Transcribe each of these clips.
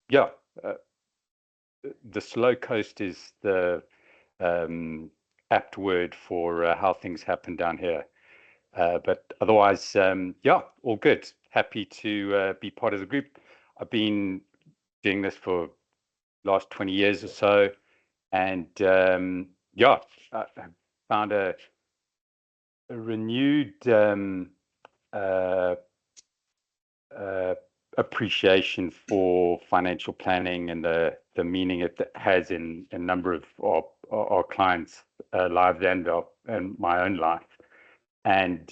yeah, uh, the slow coast is the apt word for how things happen down here. But otherwise, yeah, all good. Happy to be part of the group. I've been doing this for last 20 years or so, and yeah, I found a renewed uh, uh, appreciation for financial planning and the meaning it has in a number of our clients' lives and my own life, and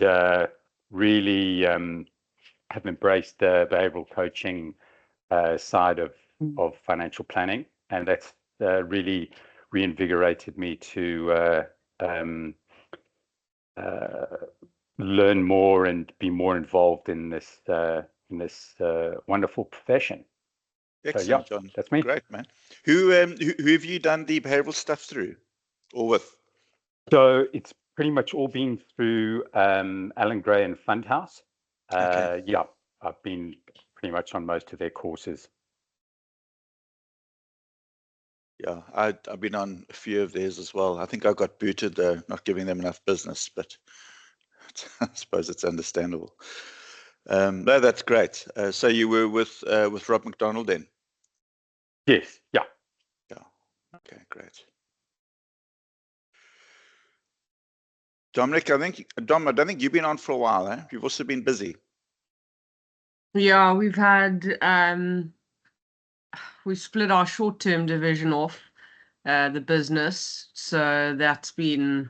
really have embraced the behavioral coaching side of financial planning, and that's really reinvigorated me to uh, learn more and be more involved in this wonderful profession. So yeah, Excellent, John. that's me. Great, man. Who have you done the behavioral stuff through or with? So it's pretty much all been through Alan Gray and Fundhouse. Okay. Yeah, I've been pretty much on most of their courses. Yeah, I've been on a few of theirs as well. I think I got booted though, not giving them enough business, but I suppose it's understandable. No, that's great. So you were with Rob McDonald then? Yes, yeah. Yeah. Okay, great. Dominic, Dom, I don't think you've been on for a while, eh? You've also been busy. Yeah, we split our short-term division off, the business. So that's been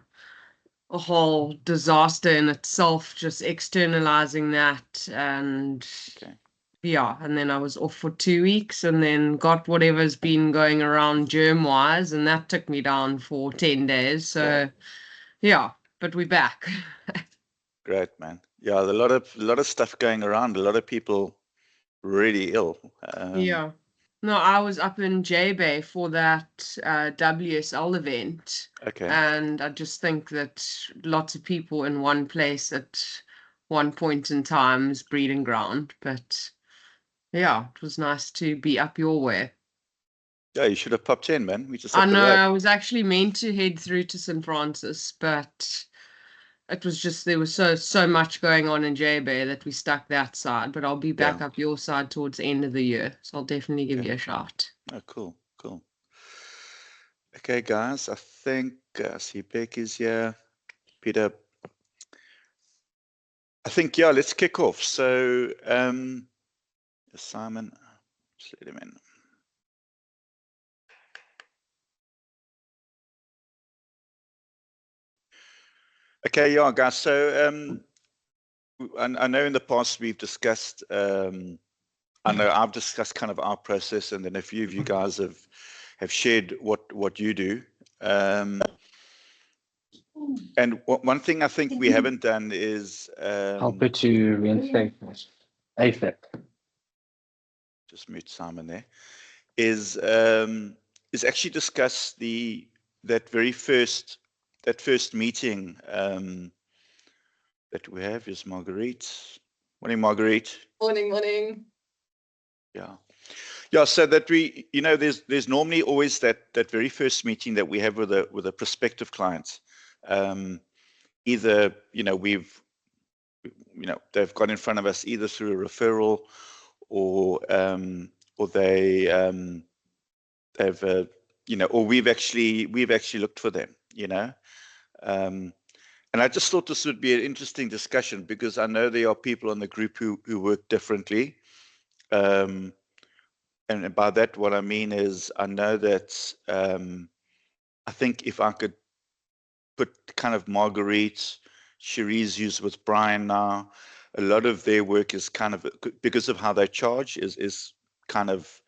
a whole disaster in itself, just externalizing that. And Okay. yeah, and then I was off for 2 weeks and then got whatever's been going around germ-wise, and that took me down for 10 days. So yeah, but we're back. Great, man. Yeah, a lot of stuff going around. A lot of people really ill. Yeah. No, I was up in J-Bay for that WSL event, Okay. and I just think that lots of people in one place at one point in time is breeding ground. But yeah, it was nice to be up your way. Yeah, you should have popped in, man. We just I up the know road. I was actually meant to head through to St. Francis, but it was just there was so much going on in J-Bay that we stuck that side. But I'll be back Yeah. up your side towards the end of the year, so I'll definitely give Okay. you a shout. Oh, cool, cool. Okay, guys, I think see Beck is here. Peter. I think yeah, let's kick off. So Simon, just let him in. Okay, yeah, guys. So I know in the past we've discussed. I know I've discussed kind of our process, and then a few of you guys have shared what you do. And one thing I think we haven't done is help it to reinstate AFib. Just mute Simon there. Is actually discuss that first meeting that we have. Is Marguerite. Morning, Marguerite. Morning. Yeah. So that we, there's normally always that very first meeting that we have with a prospective client. Either they've got in front of us either through a referral or they've or we've actually looked for them. And I just thought this would be an interesting discussion because I know there are people in the group who work differently. And by that, what I mean is I know that I think if I could put kind of Marguerite, Cherie's who's with Brian now, a lot of their work is kind of, because of how they charge, is kind of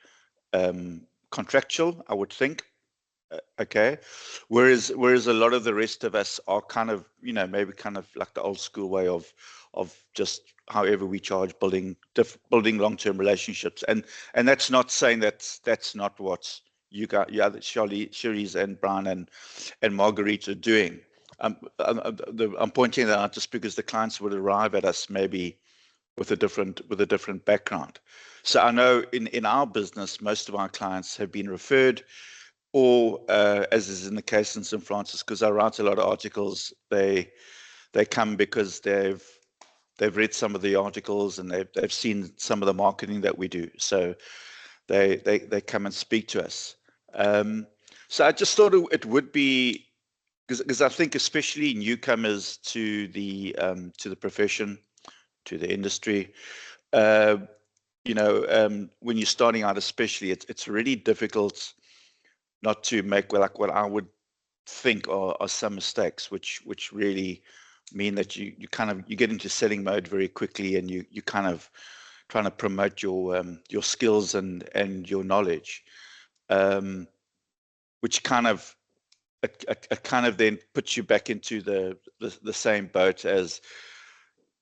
contractual, I would think. Okay. Whereas a lot of the rest of us are kind of, maybe kind of like the old school way of just however we charge, building long-term relationships. And that's not saying that's not what you got, Cherie's and Brian and Marguerite are doing. I'm pointing that out just because the clients would arrive at us maybe with a different background. So I know in our business, most of our clients have been referred, or as is in the case in St. Francis, because I write a lot of articles, they come because they've read some of the articles and they've seen some of the marketing that we do. So they come and speak to us. So I just thought it would be, because I think especially newcomers to the profession, to the industry, you know, when you're starting out, especially, it's really difficult not to make like what I would think are some mistakes, which really mean that you get into selling mode very quickly, and you kind of trying to promote your skills and your knowledge, which kind of then puts you back into the same boat as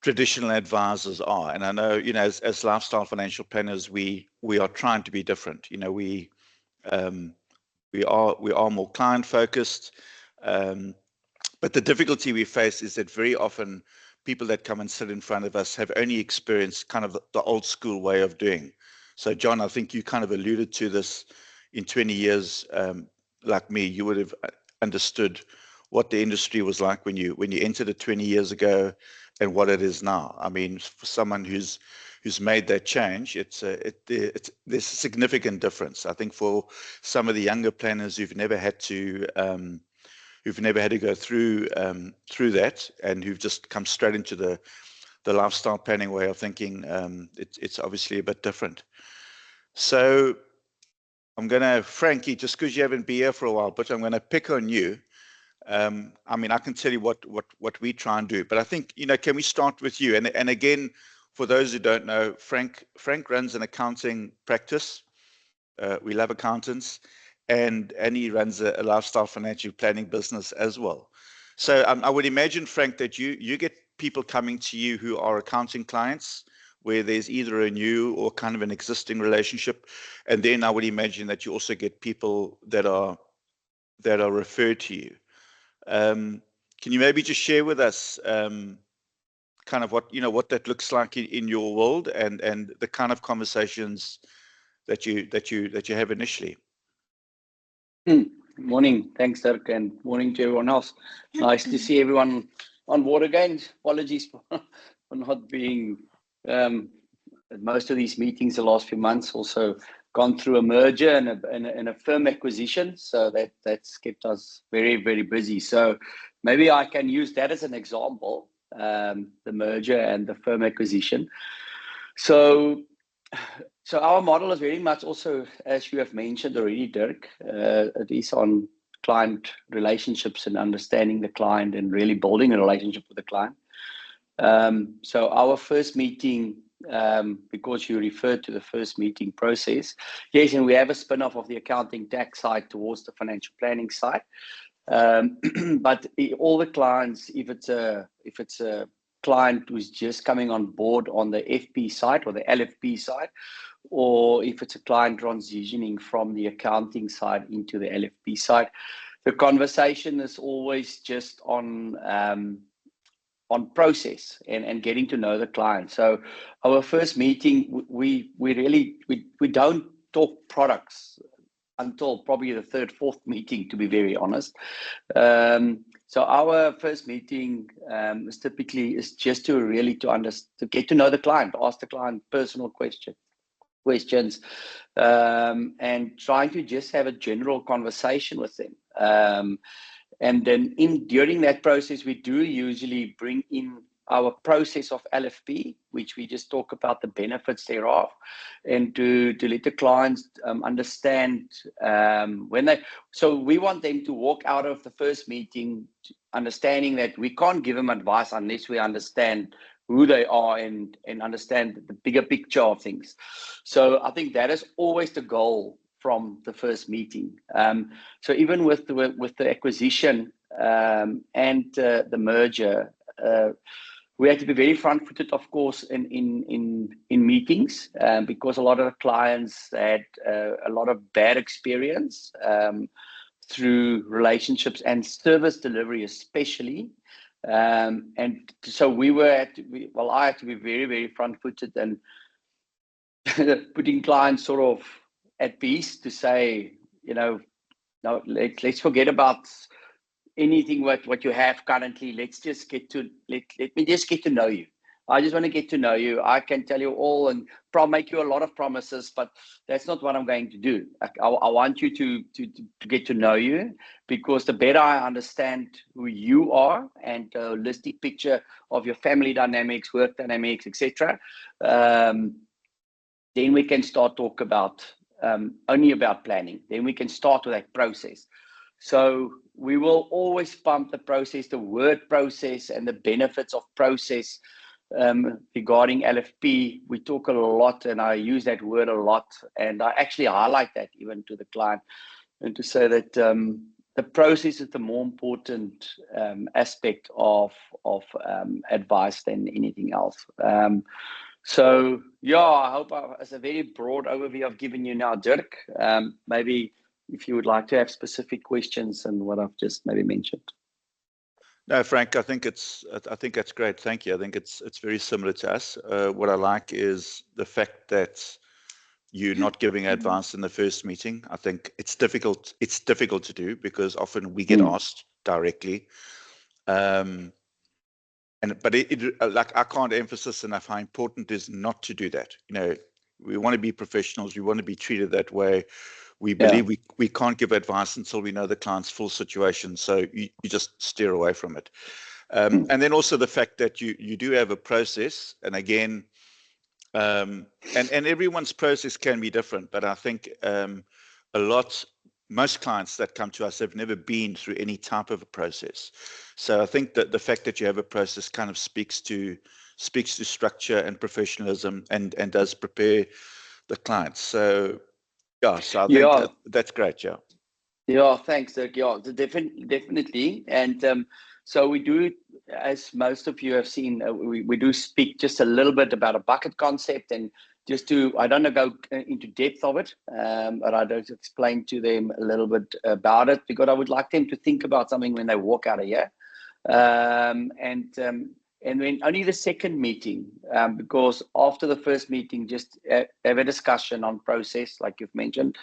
traditional advisors are. And I know, you know, as lifestyle financial planners, we are trying to be different. You know, we are more client focused. But the difficulty we face is that very often people that come and sit in front of us have only experienced kind of the old school way of doing. So John, I think you kind of alluded to this. In 20 years, like me, you would have understood what the industry was like when you entered it 20 years ago and what it is now. I mean, for someone who's made that change, there's a significant difference. I think for some of the younger planners who've never had to go through that, and who've just come straight into the lifestyle planning way of thinking, it's obviously a bit different. So I'm gonna, Frankie, just because you haven't been here for a while, but I'm gonna pick on you. I mean, I can tell you what we try and do, but I think, you know, can we start with you? And again, for those who don't know, Frank runs an accounting practice. We love accountants, and he runs a lifestyle financial planning business as well. So I would imagine, Frank, that you get people coming to you who are accounting clients, where there's either a new or kind of an existing relationship, and then I would imagine that you also get people that are referred to you. Can you maybe just share with us kind of what that looks like in your world, and the kind of conversations that you have initially? Morning. Thanks, Dirk, and morning to everyone else. Nice to see everyone on board again. Apologies for not being at most of these meetings the last few months. Also gone through a merger and a firm acquisition, so that's kept us very, very busy. So maybe I can use that as an example, the merger and the firm acquisition. So our model is very much also, as you have mentioned already, Dirk, it is on client relationships and understanding the client and really building a relationship with the client. So our first meeting, because you referred to the first meeting process, yes, and we have a spin-off of the accounting tax side towards the financial planning side. But all the clients, if it's a client who's just coming on board on the FP side or the LFP side, or if it's a client transitioning from the accounting side into the LFP side, the conversation is always just on process and getting to know the client. So our first meeting, we don't talk products until probably the third, fourth meeting, to be very honest. So our first meeting is typically just to really to get to know the client, ask the client personal questions, and trying to just have a general conversation with them. And then during that process, we do usually bring in our process of LFP, which we just talk about the benefits thereof, and to let the clients understand so we want them to walk out of the first meeting understanding that we can't give them advice unless we understand who they are and understand the bigger picture of things. So I think that is always the goal from the first meeting. So even with the acquisition and the merger, we had to be very front-footed, of course, in meetings, because a lot of the clients had a lot of bad experience through relationships and service delivery, especially. And so I had to be very, very front-footed and putting clients sort of at peace to say, no, let's forget about anything what you have currently. Let's just let me just get to know you. I just want to get to know you. I can tell you all and make you a lot of promises, but that's not what I'm going to do. I want you to get to know you, because the better I understand who you are and a holistic picture of your family dynamics, work dynamics, etc., then we can start talk about only about planning. Then we can start with that process. So we will always pump the process, the word process, and the benefits of process. Regarding LFP, we talk a lot, and I use that word a lot, and I actually highlight that even to the client, and to say that the process is the more important aspect of advice than anything else. So yeah, I hope as a very broad overview I've given you now, Dirk. Maybe if you would like to have specific questions and what I've just maybe mentioned. No, Frank, I think that's great. Thank you. I think it's very similar to us. What I like is the fact that you're not giving advice in the first meeting. I think it's difficult to do, because often we get asked directly. But like, I can't emphasize enough how important it is not to do that. We want to be professionals. We want to be treated that way. We believe we can't give advice until we know the client's full situation. So you just steer away from it. And then also the fact that you do have a process, and again, and everyone's process can be different, but I think most clients that come to us have never been through any type of a process. So I think that the fact that you have a process kind of speaks to structure and professionalism, and does prepare the clients. So yeah, so I think that's great. Yeah, thanks, Dirk. Yeah, definitely. And so we do, as most of you have seen, we do speak just a little bit about a bucket concept, and I don't go into depth of it, but I don't explain to them a little bit about it, because I would like them to think about something when they walk out of here. And then only the second meeting, because after the first meeting, just have a discussion on process, like you've mentioned,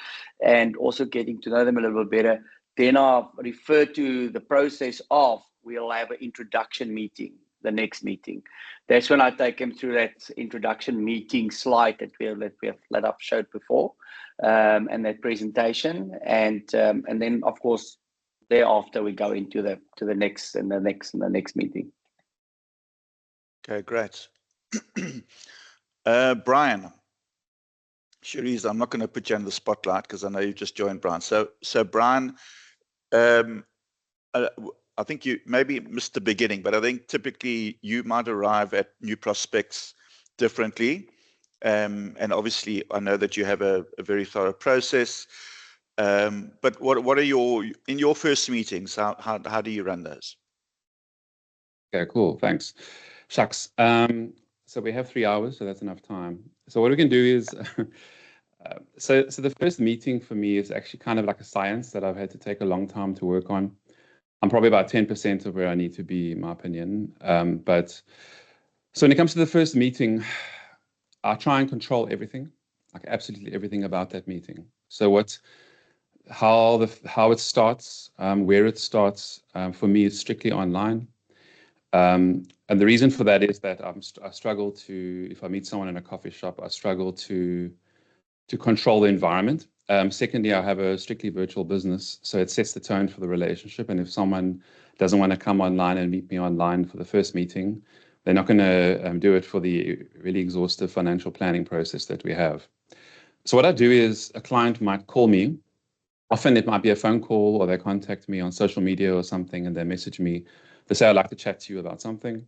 and also getting to know them a little bit better. Then I'll refer to the process of, we'll have an introduction meeting, the next meeting. That's when I take them through that introduction meeting slide that I've showed before, and that presentation. And then, of course, thereafter we go into the next and the next meeting. Okay, great. Brian, Cherise, I'm not going to put you on the spotlight because I know you just joined, Brian. So Brian, I think you maybe missed the beginning, but I think typically you might arrive at new prospects differently. And obviously, I know that you have a very thorough process. But what are in your first meetings? How do you run those? Okay, cool. Thanks. Shucks. So we have 3 hours, so that's enough time. So what we can do is, so the first meeting for me is actually kind of like a science that I've had to take a long time to work on. I'm probably about 10% of where I need to be, in my opinion. But so when it comes to the first meeting, I try and control everything, like absolutely everything about that meeting. So how it starts, where it starts, for me, it's strictly online. And the reason for that is that I struggle to, if I meet someone in a coffee shop, I struggle to control the environment. Secondly, I have a strictly virtual business, so it sets the tone for the relationship. And if someone doesn't want to come online and meet me online for the first meeting, they're not going to do it for the really exhaustive financial planning process that we have. So what I do is, a client might call me. Often it might be a phone call, or they contact me on social media or something, and they message me. They say, I'd like to chat to you about something.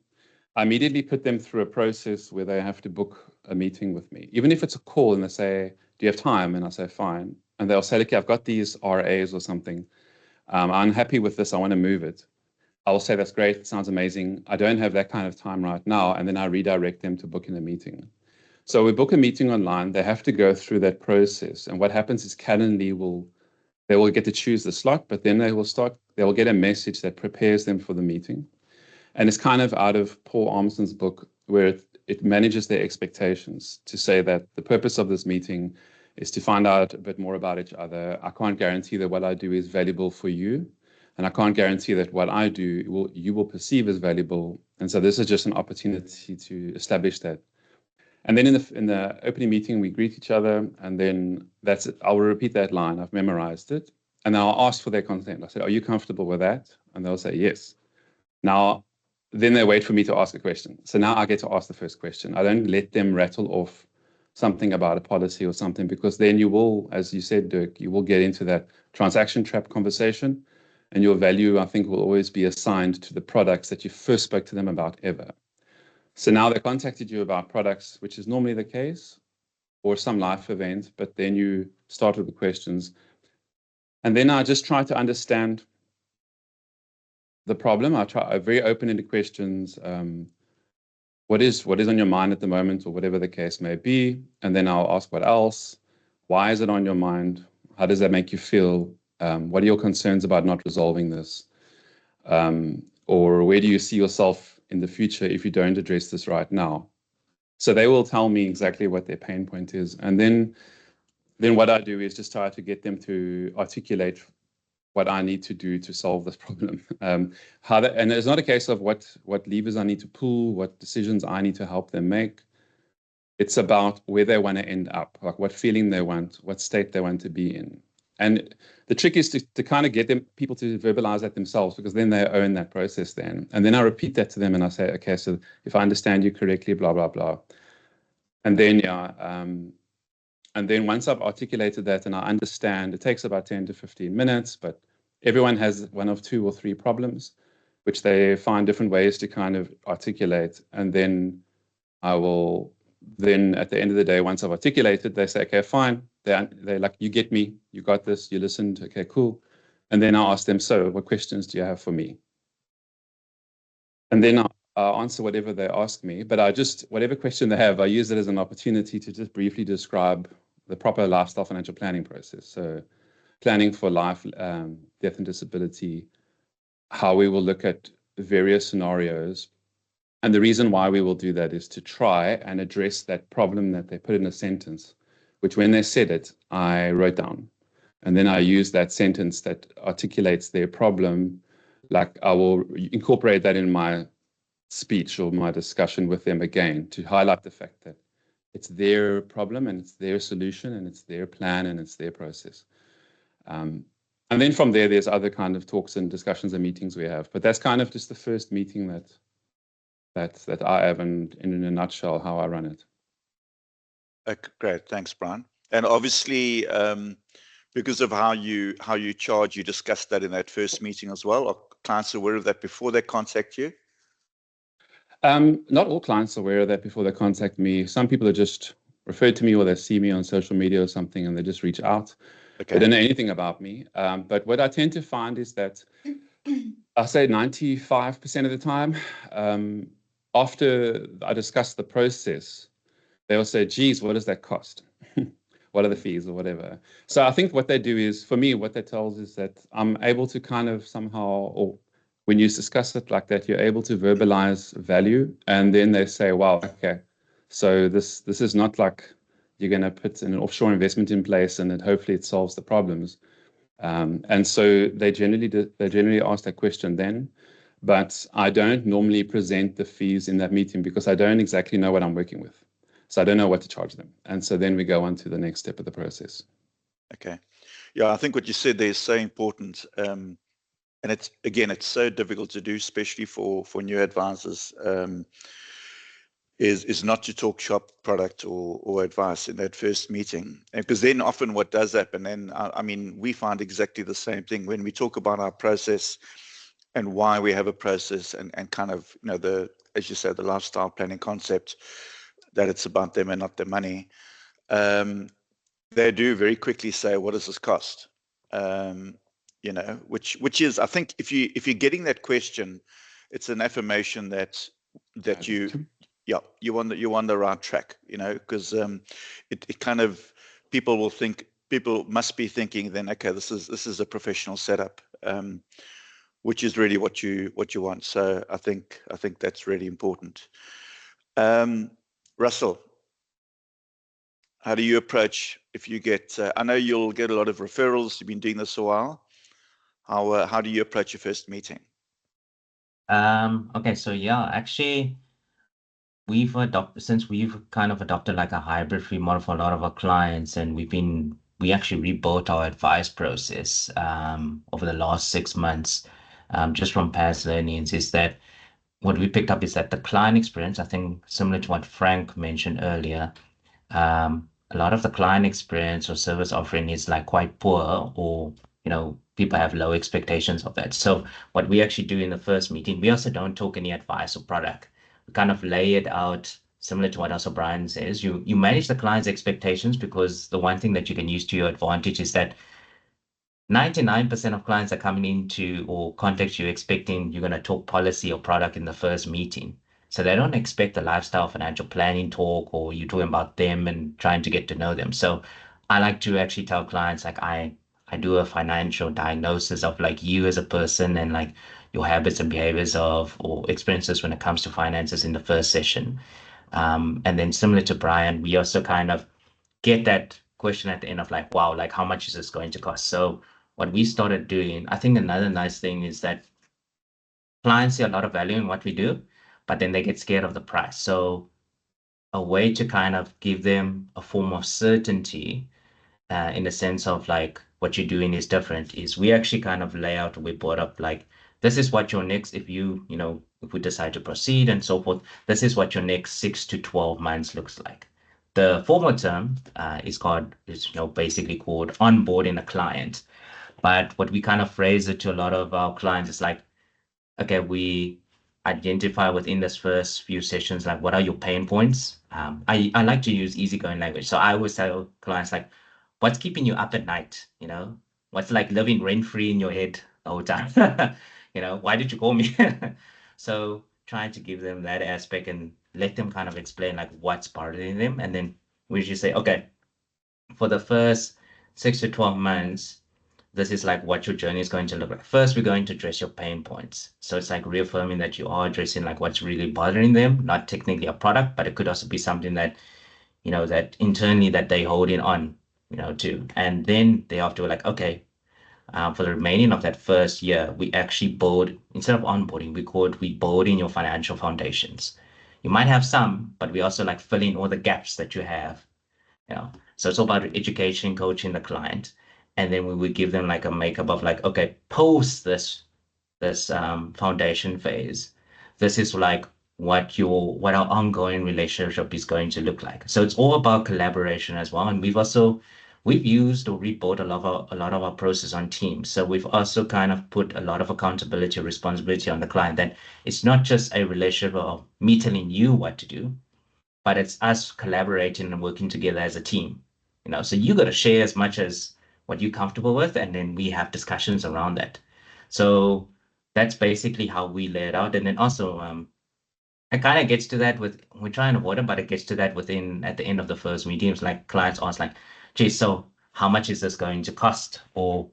I immediately put them through a process where they have to book a meeting with me. Even if it's a call and they say, do you have time? And I say, fine. And they'll say, okay, I've got these RAs or something. I'm unhappy with this. I want to move it. I'll say, that's great. It sounds amazing. I don't have that kind of time right now. And then I redirect them to book in a meeting. So we book a meeting online. They have to go through that process. And what happens is Calendly they will get to choose the slot, but then they will get a message that prepares them for the meeting. And it's kind of out of Paul Armstrong's book, where it manages their expectations to say that the purpose of this meeting is to find out a bit more about each other. I can't guarantee that what I do is valuable for you, and I can't guarantee that what I do you will perceive as valuable. And so this is just an opportunity to establish that. And then in the opening meeting, we greet each other, and then that's it. I will repeat that line. I've memorized it, and I'll ask for their consent. I said, "Are you comfortable with that?" And they'll say yes. Now, then they wait for me to ask a question. So now I get to ask the first question. I don't let them rattle off something about a policy or something, because then you will, as you said, Dirk, you will get into that transaction trap conversation, and your value, I think, will always be assigned to the products that you first spoke to them about ever. So now they contacted you about products, which is normally the case, or some life event, but then you start with the questions. And then I just try to understand the problem. I'm very open-ended questions. What is on your mind at the moment, or whatever the case may be? And then I'll ask what else. Why is it on your mind? How does that make you feel? What are your concerns about not resolving this? Or where do you see yourself in the future if you don't address this right now? So they will tell me exactly what their pain point is. And then what I do is just try to get them to articulate what I need to do to solve this problem. And it's not a case of what levers I need to pull, what decisions I need to help them make. It's about where they want to end up, like what feeling they want, what state they want to be in. And the trick is to kind of get people to verbalize that themselves, because then they own that process then. And then I repeat that to them and I say, okay, so if I understand you correctly, blah, blah, blah. And then, and then once I've articulated that and I understand, it takes about 10 to 15 minutes, but everyone has one of 2 or 3 problems, which they find different ways to kind of articulate. And then I will then at the end of the day, once I've articulated, they say, okay, fine. They're like, you get me, you got this, you listened, okay, cool. And then I'll ask them, so what questions do you have for me? And then I'll answer whatever they ask me, but whatever question they have, I use it as an opportunity to just briefly describe the proper lifestyle financial planning process. So planning for life, death and disability, how we will look at various scenarios. And the reason why we will do that is to try and address that problem that they put in a sentence, which when they said it, I wrote down. And then I use that sentence that articulates their problem. Like I will incorporate that in my speech or my discussion with them again to highlight the fact that it's their problem and it's their solution and it's their plan and it's their process. And then from there's other kind of talks and discussions and meetings we have. But that's kind of just the first meeting that I have, and in a nutshell, how I run it. Great, thanks, Brian. And obviously, because of how you charge, you discussed that in that first meeting as well. Are clients aware of that before they contact you? Not all clients are aware of that before they contact me. Some people are just referred to me, or they see me on social media or something, and they just reach out. Okay. They don't know anything about me. But what I tend to find is that I say 95% of the time, after I discuss the process, they will say, geez, what does that cost? What are the fees or whatever? So I think what they do is, for me, what that tells is that I'm able to kind of somehow, or when you discuss it like that, you're able to verbalize value. And then they say, wow, okay, so this is not like you're going to put an offshore investment in place and then hopefully it solves the problems. And so they generally ask that question then. But I don't normally present the fees in that meeting because I don't exactly know what I'm working with. So I don't know what to charge them. And so then we go on to the next step of the process. Okay. Yeah, I think what you said there is so important. And it's so difficult to do, especially for new advisors, is not to talk shop product or advice in that first meeting. Because then often what does happen, and I mean, we find exactly the same thing when we talk about our process and why we have a process and kind of, as you said, the lifestyle planning concept, that it's about them and not their money. They do very quickly say, what does this cost? Which is, I think if you're getting that question, it's an affirmation that you're on the right track, because it kind of, people must be thinking then, okay, this is a professional setup. which is really what you want. So I think that's really important. Russell, how do you approach if you get? I know you'll get a lot of referrals. You've been doing this a while. How do you approach your first meeting? Okay, so yeah, actually, we've kind of adopted like a hybrid free model for a lot of our clients, and we actually rebuilt our advice process over the last 6 months, just from past learnings. Is that what we picked up is that the client experience, I think, similar to what Frank mentioned earlier, a lot of the client experience or service offering is like quite poor, or people have low expectations of that. So what we actually do in the first meeting, we also don't talk any advice or product. We kind of lay it out similar to what also Brian says. You manage the client's expectations, because the one thing that you can use to your advantage is that 99% of clients are coming into or contact you expecting you're going to talk policy or product in the first meeting. So they don't expect a lifestyle financial planning talk, or you talking about them and trying to get to know them. So I like to actually tell clients, like, I do a financial diagnosis of like you as a person, and like your habits and behaviors or experiences when it comes to finances in the first session. And then similar to Brian, we also kind of get that question at the end of like, wow, like how much is this going to cost? So what we started doing, I think another nice thing is that clients see a lot of value in what we do, but then they get scared of the price. So a way to kind of give them a form of certainty, in the sense of like what you're doing is different, is we actually kind of lay out, we brought up like, this is what your next, if we decide to proceed and so forth, this is what your next 6 to 12 months looks like. The formal term is basically called onboarding a client. But what we kind of phrase it to a lot of our clients is like, okay, we identify within this first few sessions, like, what are your pain points? I like to use easygoing language. So I always tell clients, like, what's keeping you up at night? What's like living rent-free in your head the whole time? Why did you call me? So trying to give them that aspect and let them kind of explain like what's bothering them. And then we just say, okay, for the first 6 to 12 months, this is like what your journey is going to look like. First, we're going to address your pain points. So it's like reaffirming that you are addressing like what's really bothering them, not technically a product, but it could also be something that, that internally that they holding on, to. And then thereafter, we're like, okay, for the remaining of that first year, we actually build, instead of onboarding, we call it rebuilding your financial foundations. You might have some, but we also like fill in all the gaps that you have. So it's all about education, coaching the client. And then we would give them like a makeup of like, okay, post this foundation phase, this is like what our ongoing relationship is going to look like. So it's all about collaboration as well. And we've used or rebuilt a lot of our process on teams. So we've also kind of put a lot of accountability, responsibility on the client, that it's not just a relationship of me telling you what to do, but it's us collaborating and working together as a team. So you got to share as much as what you're comfortable with, and then we have discussions around that. So that's basically how we lay it out. And then also, it kind of gets to that we try and avoid it, but it gets to that at the end of the first meetings, like clients ask like, gee, so how much is this going to cost? Or,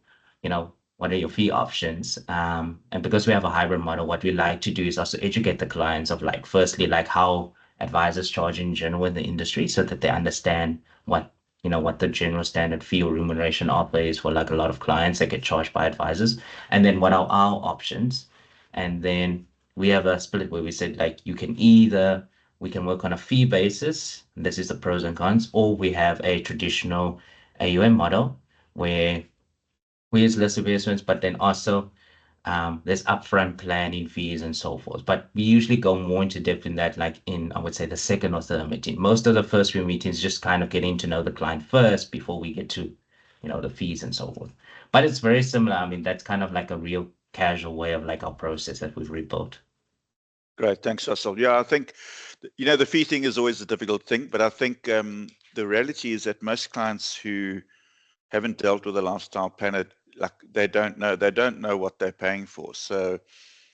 what are your fee options? And because we have a hybrid model, what we like to do is also educate the clients of like, firstly, like how advisors charge in general in the industry, so that they understand what the general standard fee or remuneration offer is for like a lot of clients that get charged by advisors, and then what are our options. And then we have a split where we said like we can work on a fee basis, and this is the pros and cons, or we have a traditional AUM model where we use less investments, but then also there's upfront planning fees and so forth. But we usually go more into depth in that, like in, I would say, the second or third meeting. Most of the first few meetings, just kind of getting to know the client first before we get to, the fees and so forth. But it's very similar. I mean, that's kind of like a real casual way of like our process that we've rebuilt. Great, thanks, Russell. Yeah, I think, the fee thing is always a difficult thing, but I think the reality is that most clients who haven't dealt with a lifestyle planner, like they don't know what they're paying for. So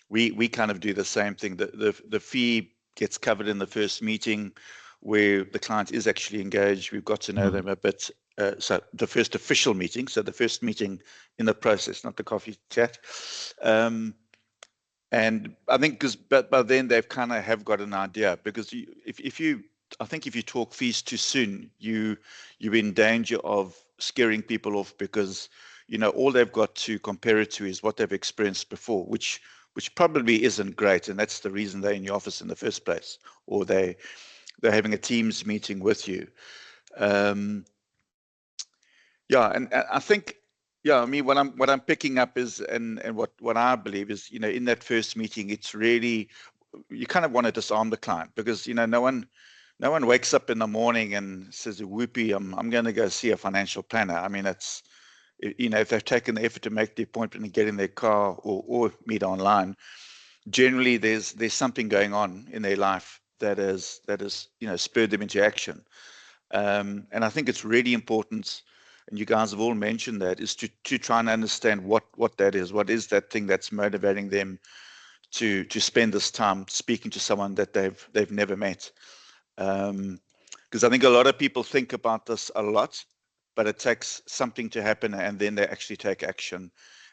we kind of do the same thing. The fee gets covered in the first meeting, where the client is actually engaged. We've got to know them a bit. So the first official meeting, so the first meeting in the process, not the coffee chat. And I think because by then they've kind of have got an idea, because if you I think if you talk fees too soon, you're in danger of scaring people off, because all they've got to compare it to is what they've experienced before, which probably isn't great, and that's the reason they're in your office in the first place, or they're having a Teams meeting with you. Yeah, and I think, yeah, I mean, what I'm picking up is, and what I believe is, in that first meeting, it's really, you kind of want to disarm the client, because no one wakes up in the morning and says, "Whoopee, I'm going to go see a financial planner." I mean, it's if they've taken the effort to make the appointment and get in their car or meet online, generally there's something going on in their life that is spurred them into action. And I think it's really important, and you guys have all mentioned that, is to try and understand what that is. What is that thing that's motivating them to spend this time speaking to someone that they've never met? Because I think a lot of people think about this a lot, but it takes something to happen, and then they actually take action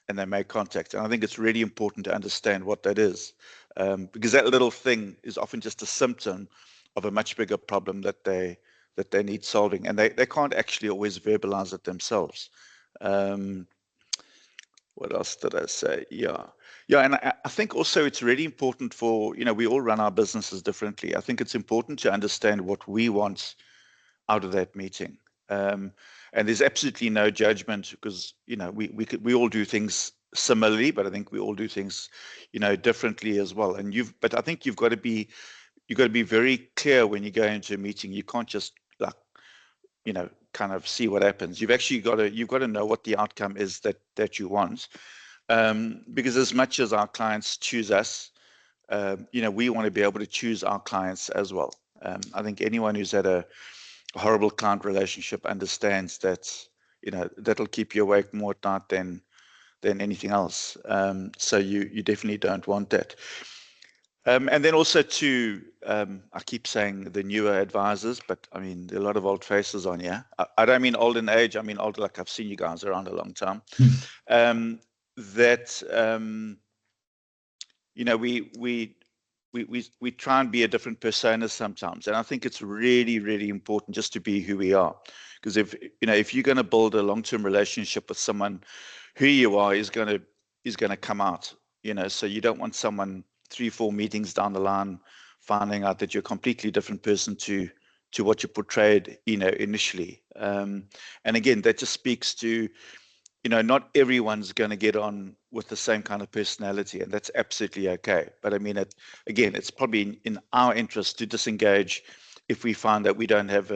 and they make contact. And I think it's really important to understand what that is, because that little thing is often just a symptom of a much bigger problem that they need solving, and they can't actually always verbalize it themselves. What else did I say? Yeah, and I think also it's really important for, we all run our businesses differently. I think it's important to understand what we want out of that meeting. And there's absolutely no judgment, because we all do things similarly, but I think we all do things differently as well. And but I think you've got to be very clear when you go into a meeting. You can't just kind of see what happens. You've actually got to know what the outcome is that you want. Because as much as our clients choose us, we want to be able to choose our clients as well. I think anyone who's had a horrible client relationship understands that that'll keep you awake more at night than anything else. So you definitely don't want that. And then also I keep saying the newer advisors, but I mean, there are a lot of old faces on here. I don't mean old in age. I mean old, like I've seen you guys around a long time. We try and be a different persona sometimes, and I think it's really, really important just to be who we are. Because if you're going to build a long-term relationship with someone, who you are is going to come out. So you don't want someone 3-4 meetings down the line finding out that you're a completely different person to what you portrayed initially. And again, that just speaks to not everyone's going to get on with the same kind of personality, and that's absolutely okay. But I mean, it's probably in our interest to disengage if we find that we have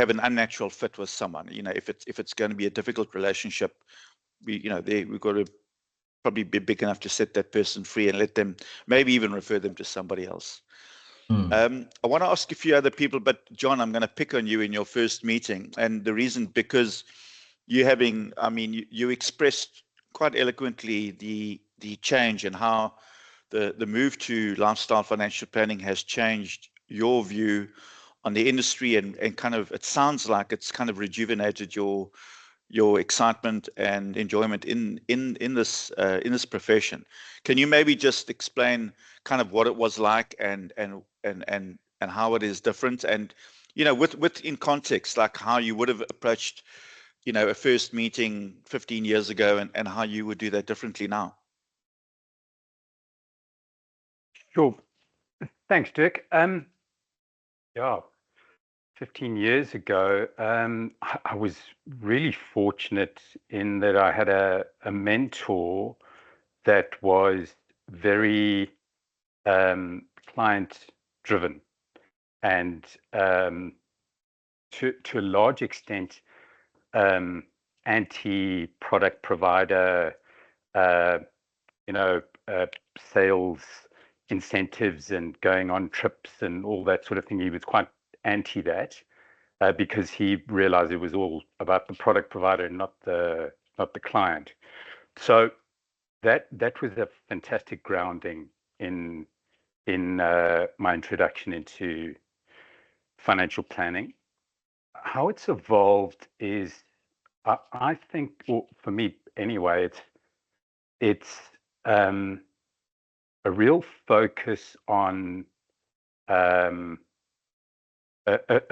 an unnatural fit with someone. If it's going to be a difficult relationship, we've got to probably be big enough to set that person free and let them, maybe even refer them to somebody else. I want to ask a few other people, but John, I'm going to pick on you in your first meeting, and the reason, because you expressed quite eloquently the change and how the move to lifestyle financial planning has changed your view on the industry, and kind of, it sounds like it's kind of rejuvenated your excitement and enjoyment in this profession. Can you maybe just explain kind of what it was like, and how it is different, and with in context, like how you would have approached a first meeting 15 years ago, and how you would do that differently now? Sure. Thanks, Dirk. Yeah, 15 years ago, I was really fortunate in that I had a mentor that was very client driven, and to a large extent anti-product provider, uh, sales incentives and going on trips and all that sort of thing. He was quite anti that, because he realized it was all about the product provider and not the client. So that was a fantastic grounding in my introduction into financial planning. How it's evolved is, I think, or for me anyway, it's real focus on a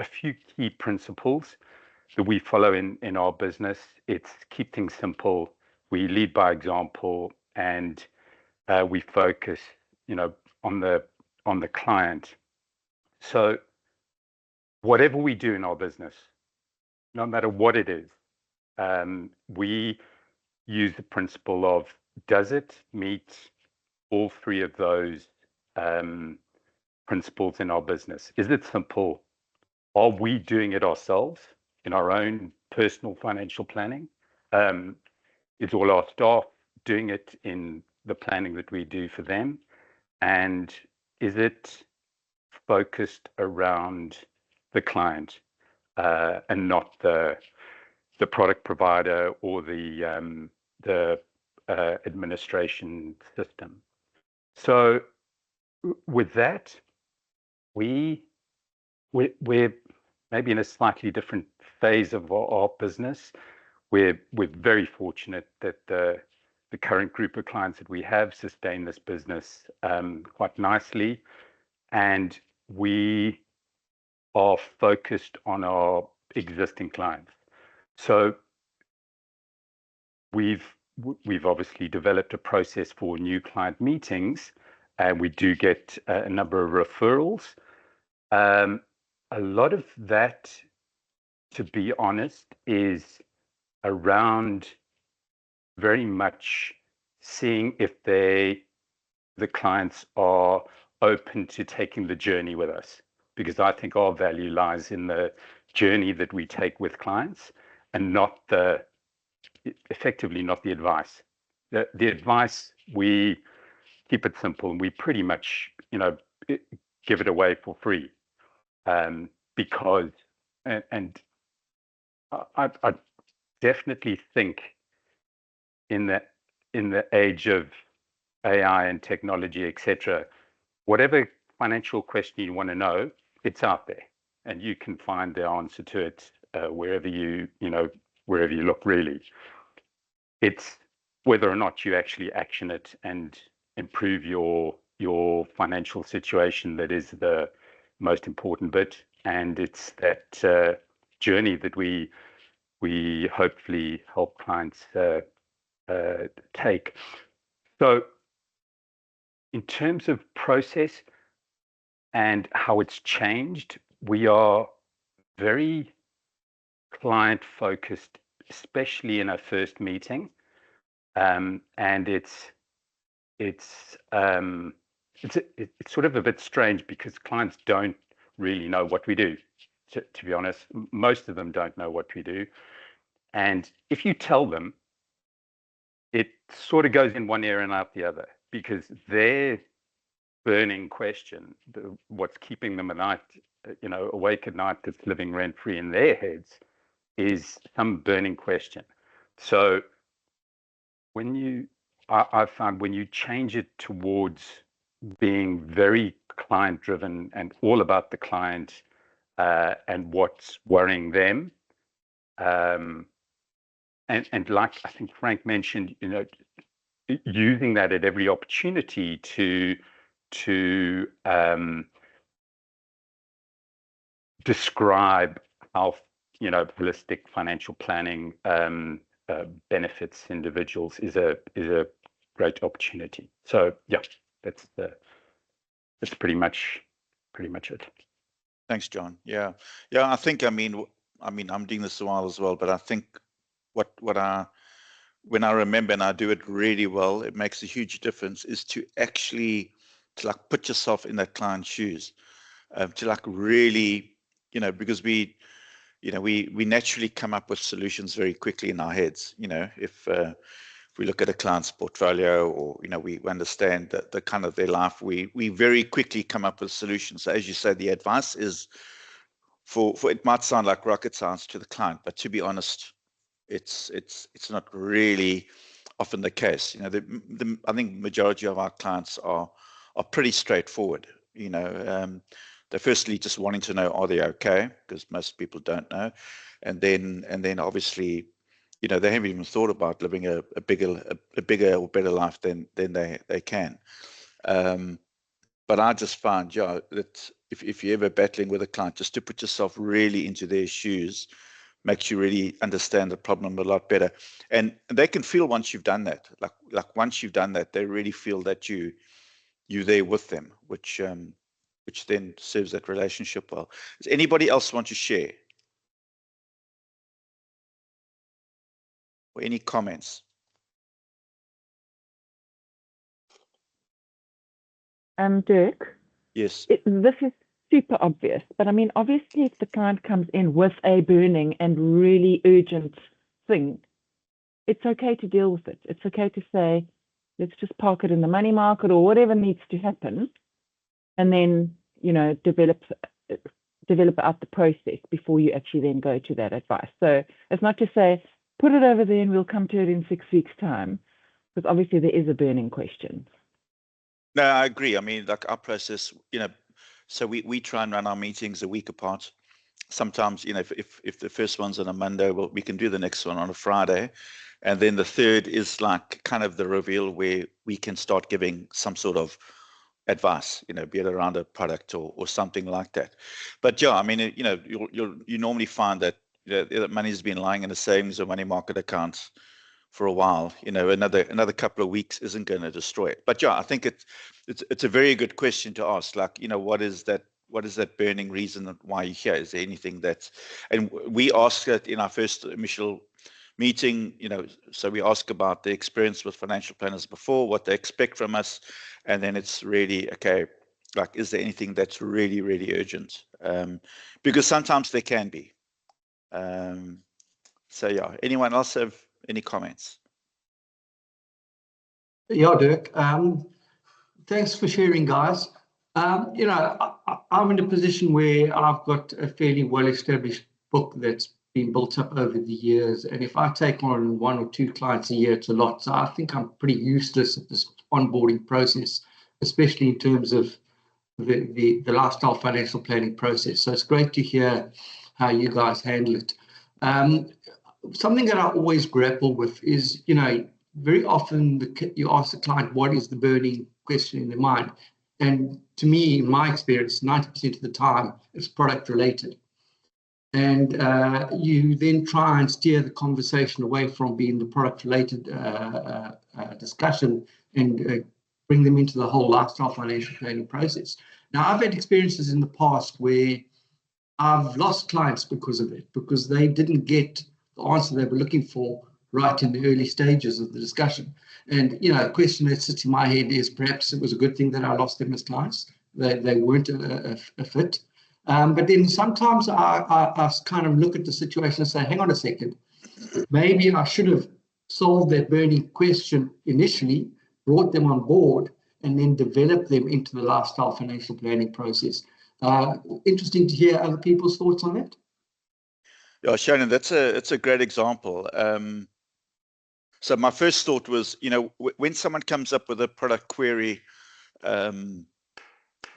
few key principles that we follow in our business. It's keep things simple. We lead by example, and we focus, on the client. So whatever we do in our business, no matter what it is, we use the principle of, does it meet all three of those principles in our business? Is it simple? Are we doing it ourselves in our own personal financial planning? Is all our staff doing it in the planning that we do for them? And is it focused around the client and not the product provider or the administration system? So with that, we're maybe in a slightly different phase of our business. We're very fortunate that the current group of clients that we have sustain this business quite nicely, and we are focused on our existing clients. So we've obviously developed a process for new client meetings, and we do get a number of referrals. A lot of that, to be honest, is around very much seeing if the clients are open to taking the journey with us, because I think our value lies in the journey that we take with clients, and effectively not the advice. The advice, we keep it simple, and we pretty much, give it away for free, because, and I definitely think in the age of AI and technology, etc., whatever financial question you want to know, it's out there, and you can find the answer to it wherever you look, really. It's whether or not you actually action it and improve your financial situation that is the most important bit, and it's that journey that we hopefully help clients take. So in terms of process and how it's changed, we are very client focused, especially in our first meeting, and it's sort of a bit strange because clients don't really know what we do. To be honest, most of them don't know what we do, and if you tell them, it sort of goes in one ear and out the other, because their burning question, what's keeping them at night, awake at night, that's living rent free in their heads, is some burning question. So I found when you change it towards being very client driven and all about the client and what's worrying them, and like I think Frank mentioned, using that at every opportunity to describe how holistic financial planning benefits individuals is a great opportunity. So yeah, that's pretty much it. Thanks, John. Yeah. I think I'm doing this a while as well, but I think when I remember, and I do it really well, it makes a huge difference, is to actually like put yourself in that client's shoes, to like really, because we naturally come up with solutions very quickly in our heads. If we look at a client's portfolio, or we understand the kind of their life, we very quickly come up with solutions. So as you say, the advice is for it might sound like rocket science to the client, but to be honest, it's not really often the case. I think majority of our clients are pretty straightforward. They're firstly just wanting to know, are they okay? Because most people don't know, and then obviously, they haven't even thought about living a bigger or better life than they can. But I just find, yeah, that if you're ever battling with a client, just to put yourself really into their shoes makes you really understand the problem a lot better. And they can feel once you've done that, like once you've done that, they really feel that you're there with them, which then serves that relationship well. Does anybody else want to share? Or any comments? Dirk, Yes. this is super obvious, but I mean, obviously, if the client comes in with a burning and really urgent thing, it's okay to deal with it. It's okay to say, let's just park it in the money market or whatever needs to happen, and then, you know, develop out the process before you actually then go to that advice. So it's not to say, put it over there and we'll come to it in 6 weeks' time, because obviously there is a burning question. No, I agree. I mean, like our process, you know, so we try and run our meetings a week apart. Sometimes, you know, if the first one's on a Monday, well, we can do the next one on a Friday. And then the third is like kind of the reveal where we can start giving some sort of advice, you know, be it around a product or something like that. But yeah, I mean, you know, you normally find that, you know, that money's been lying in a savings or money market accounts for a while. You know, another couple of weeks isn't going to destroy it. But yeah, I think it's a very good question to ask. Like, you know, what is that burning reason why you're here? Is there anything that's, and we ask that in our first initial meeting, you know, so we ask about the experience with financial planners before, what they expect from us, and then it's really, okay, like, is there anything that's really, really urgent? Because sometimes there can be. So yeah, anyone else have any comments? Yeah, Dirk. Thanks for sharing, guys. You know, I'm in a position where I've got a fairly well-established book that's been built up over the years. And if I take on 1 or 2 clients a year, it's a lot. So I think I'm pretty useless at this onboarding process, especially in terms of the lifestyle financial planning process. So it's great to hear how you guys handle it. Something that I always grapple with is, you know, very often you ask the client, what is the burning question in their mind? And to me, in my experience, 90% of the time, it's product related. And you then try and steer the conversation away from being the product related discussion and bring them into the whole lifestyle financial planning process. Now, I've had experiences in the past where I've lost clients because of it, because they didn't get the answer they were looking for right in the early stages of the discussion. And, you know, a question that sits in my head is perhaps it was a good thing that I lost them as clients. They weren't a fit. But then sometimes I kind of look at the situation and say, hang on a second, maybe I should have solved that burning question initially, brought them on board, and then developed them into the lifestyle financial planning process. Interesting to hear other people's thoughts on that. Yeah, Shannon, that's a great example. So my first thought was, you know, when someone comes up with a product query,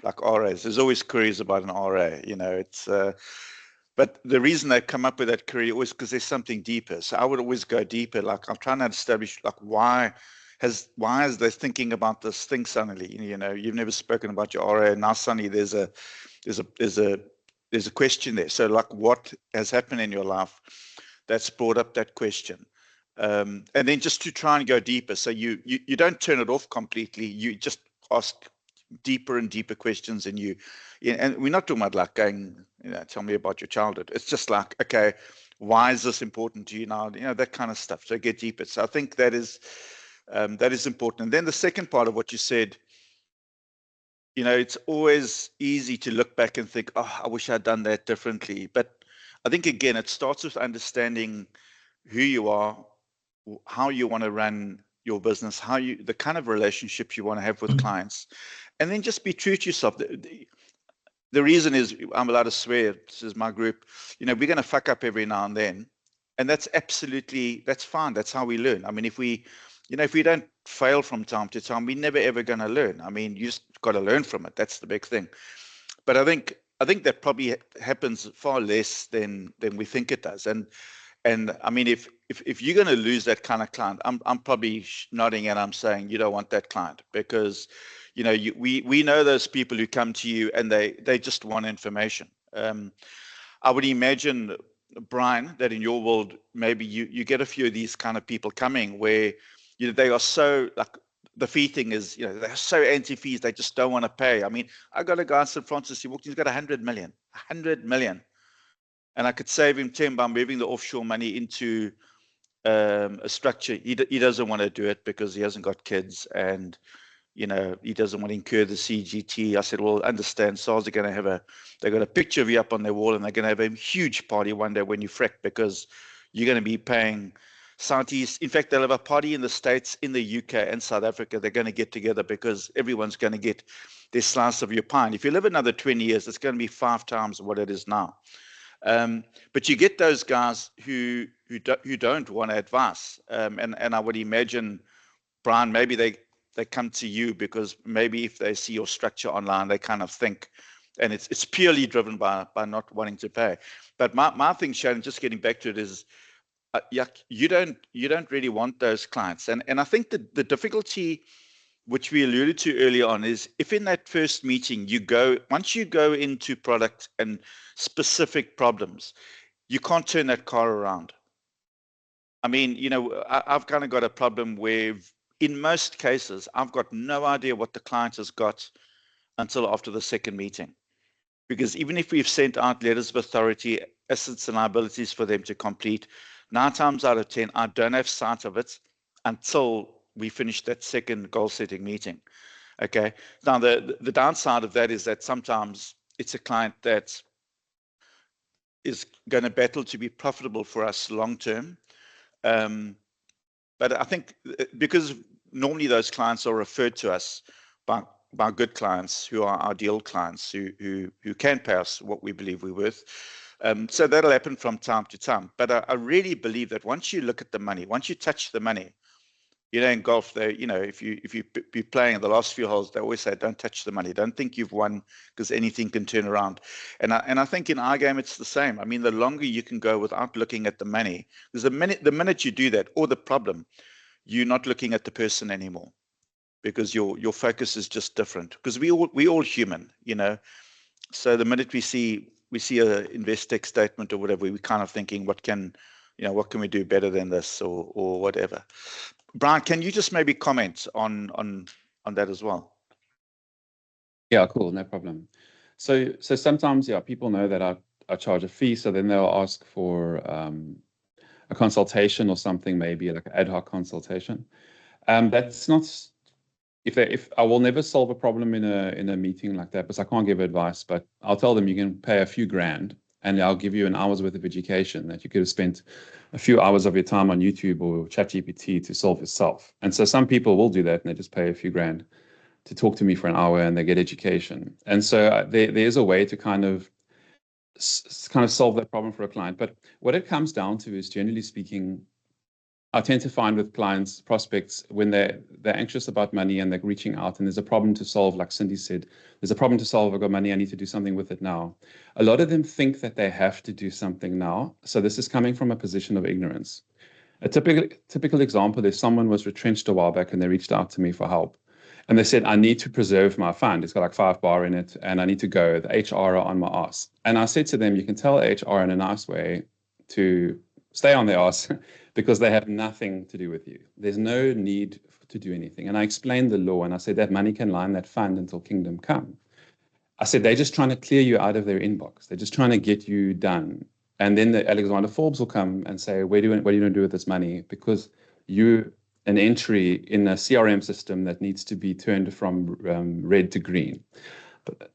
like RAs, there's always queries about an RA, you know, it's, but the reason they come up with that query always because there's something deeper. So I would always go deeper. Like I'm trying to establish, like, why is they thinking about this thing suddenly? You know, you've never spoken about your RA, and now suddenly there's a question there. So like, what has happened in your life that's brought up that question? And then just to try and go deeper. So you don't turn it off completely. You just ask deeper and deeper questions, and and we're not talking about like going, you know, tell me about your childhood. It's just like, okay, why is this important to you now? You know, that kind of stuff. So get deeper. So I think that is important. And then the second part of what you said, you know, it's always easy to look back and think, oh, I wish I'd done that differently. But I think, again, it starts with understanding who you are, how you want to run your business, the kind of relationships you want to have with clients, and then just be true to yourself. The reason is, I'm allowed to swear, this is my group, you know, we're going to fuck up every now and then. And that's fine. That's how we learn. I mean, if we don't fail from time to time, we're never, ever going to learn. I mean, you just got to learn from it. That's the big thing. But I think that probably happens far less than we think it does. And I mean, if you're going to lose that kind of client, I'm probably nodding and I'm saying you don't want that client, because You know, we know those people who come to you and they just want information. I would imagine, Brian, that in your world, maybe you get a few of these kind of people coming where, you know, they are so, like, the fee thing is, you know, they're so anti-fees, they just don't want to pay. I mean, I got a guy in St. Francis, he walked in, he's got 100 million. And I could save him 10 by moving the offshore money into a structure. He doesn't want to do it because he hasn't got kids, and you know, he doesn't want to incur the CGT. I said, well, understand, SARS are going to have they got a picture of you up on their wall, and they're going to have a huge party one day when you frack, because you're going to be paying Southeast. In fact, they'll have a party in the States, in the UK and South Africa. They're going to get together because everyone's going to get their slice of your pie. And if you live another 20 years, it's going to be 5 times what it is now. But you get those guys who don't want advice. And I would imagine, Brian, maybe they come to you because maybe if they see your structure online, they kind of think, and it's purely driven by not wanting to pay. But my thing, Sharon, just getting back to it, is you don't really want those clients. And I think that the difficulty, which we alluded to earlier on, is if in that first meeting once you go into product and specific problems, you can't turn that car around. I mean, you know, I've kind of got a problem where in most cases, I've got no idea what the client has got until after the second meeting. Because even if we've sent out letters of authority, assets and liabilities for them to complete, 9 times out of 10, I don't have sight of it until we finish that second goal setting meeting. Okay. Now, the downside of that is that sometimes it's a client that is going to battle to be profitable for us long term. But I think because normally those clients are referred to us by good clients who are ideal clients who can pay us what we believe we're worth. So that'll happen from time to time. But I really believe that once you look at the money, once you touch the money, you know, in golf, you know, if you be playing in the last few holes, they always say, don't touch the money. Don't think you've won, because anything can turn around. And I think in our game, it's the same. I mean, the longer you can go without looking at the money, because the minute you do that, or the problem, you're not looking at the person anymore, because your focus is just different. Because we all human, you know. So the minute we see a Investec statement or whatever, we're kind of thinking, what can we do better than this, or whatever. Brian, can you just maybe comment on that as well? Yeah, cool, no problem. So sometimes, yeah, people know that I charge a fee, so then they'll ask for a consultation or something, maybe like an ad hoc consultation. That's not, if I will never solve a problem in a meeting like that, because I can't give advice, but I'll tell them you can pay a few grand and I'll give you an hour's worth of education that you could have spent a few hours of your time on YouTube or ChatGPT to solve yourself. And so some people will do that and they just pay a few grand to talk to me for an hour and they get education. And so there is a way to kind of solve that problem for a client. But what it comes down to is, generally speaking, I tend to find with clients, prospects, when they're anxious about money and they're reaching out and there's a problem to solve, like Cindy said, there's a problem to solve, I've got money, I need to do something with it now. A lot of them think that they have to do something now. So this is coming from a position of ignorance. A typical example is someone was retrenched a while back and they reached out to me for help. And they said, I need to preserve my fund. It's got like 5 bar in it and I need to go. The HR are on my ass. And I said to them, you can tell HR in a nice way to stay on their ass because they have nothing to do with you. There's no need to do anything. And I explained the law and I said that money can lie in that fund until kingdom come. I said, they're just trying to clear you out of their inbox. They're just trying to get you done. And then the Alexander Forbes will come and say, what are you going to do with this money? Because you're an entry in a CRM system that needs to be turned from red to green.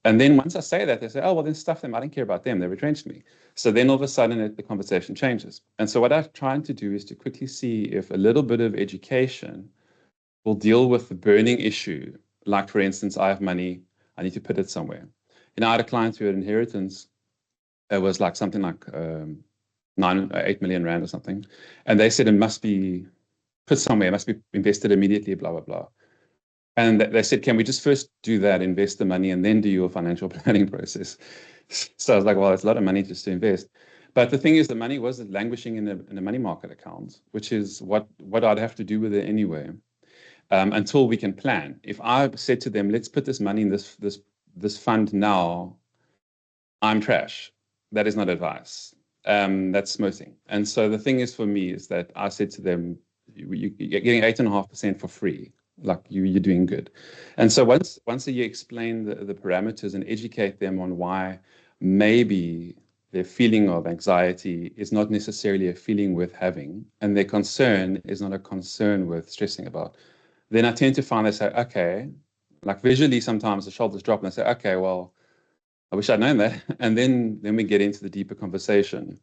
And then once I say that, they say, oh, well, then stuff them. I don't care about them. They retrenched me. So then all of a sudden the conversation changes. And so what I'm trying to do is to quickly see if a little bit of education will deal with the burning issue. Like, for instance, I have money. I need to put it somewhere. You know, I had a client who had inheritance. It was like something like 8 million rand or something. And they said it must be put somewhere, it must be invested immediately, blah, blah, blah. And they said, can we just first do that, invest the money, and then do your financial planning process? So I was like, well, it's a lot of money just to invest. But the thing is, the money was languishing in a money market account, which is what I'd have to do with it anyway. until we can plan. If I said to them, let's put this money in this fund now, I'm trash. That is not advice. That's smoothing. And so the thing is for me is that I said to them, you're getting 8.5% for free. Like you're doing good. And so once you explain the parameters and educate them on why maybe their feeling of anxiety is not necessarily a feeling worth having, and their concern is not a concern worth stressing about, then I tend to find they say, okay, like visually sometimes the shoulders drop and they say, okay, well, I wish I'd known that. And then we get into the deeper conversation.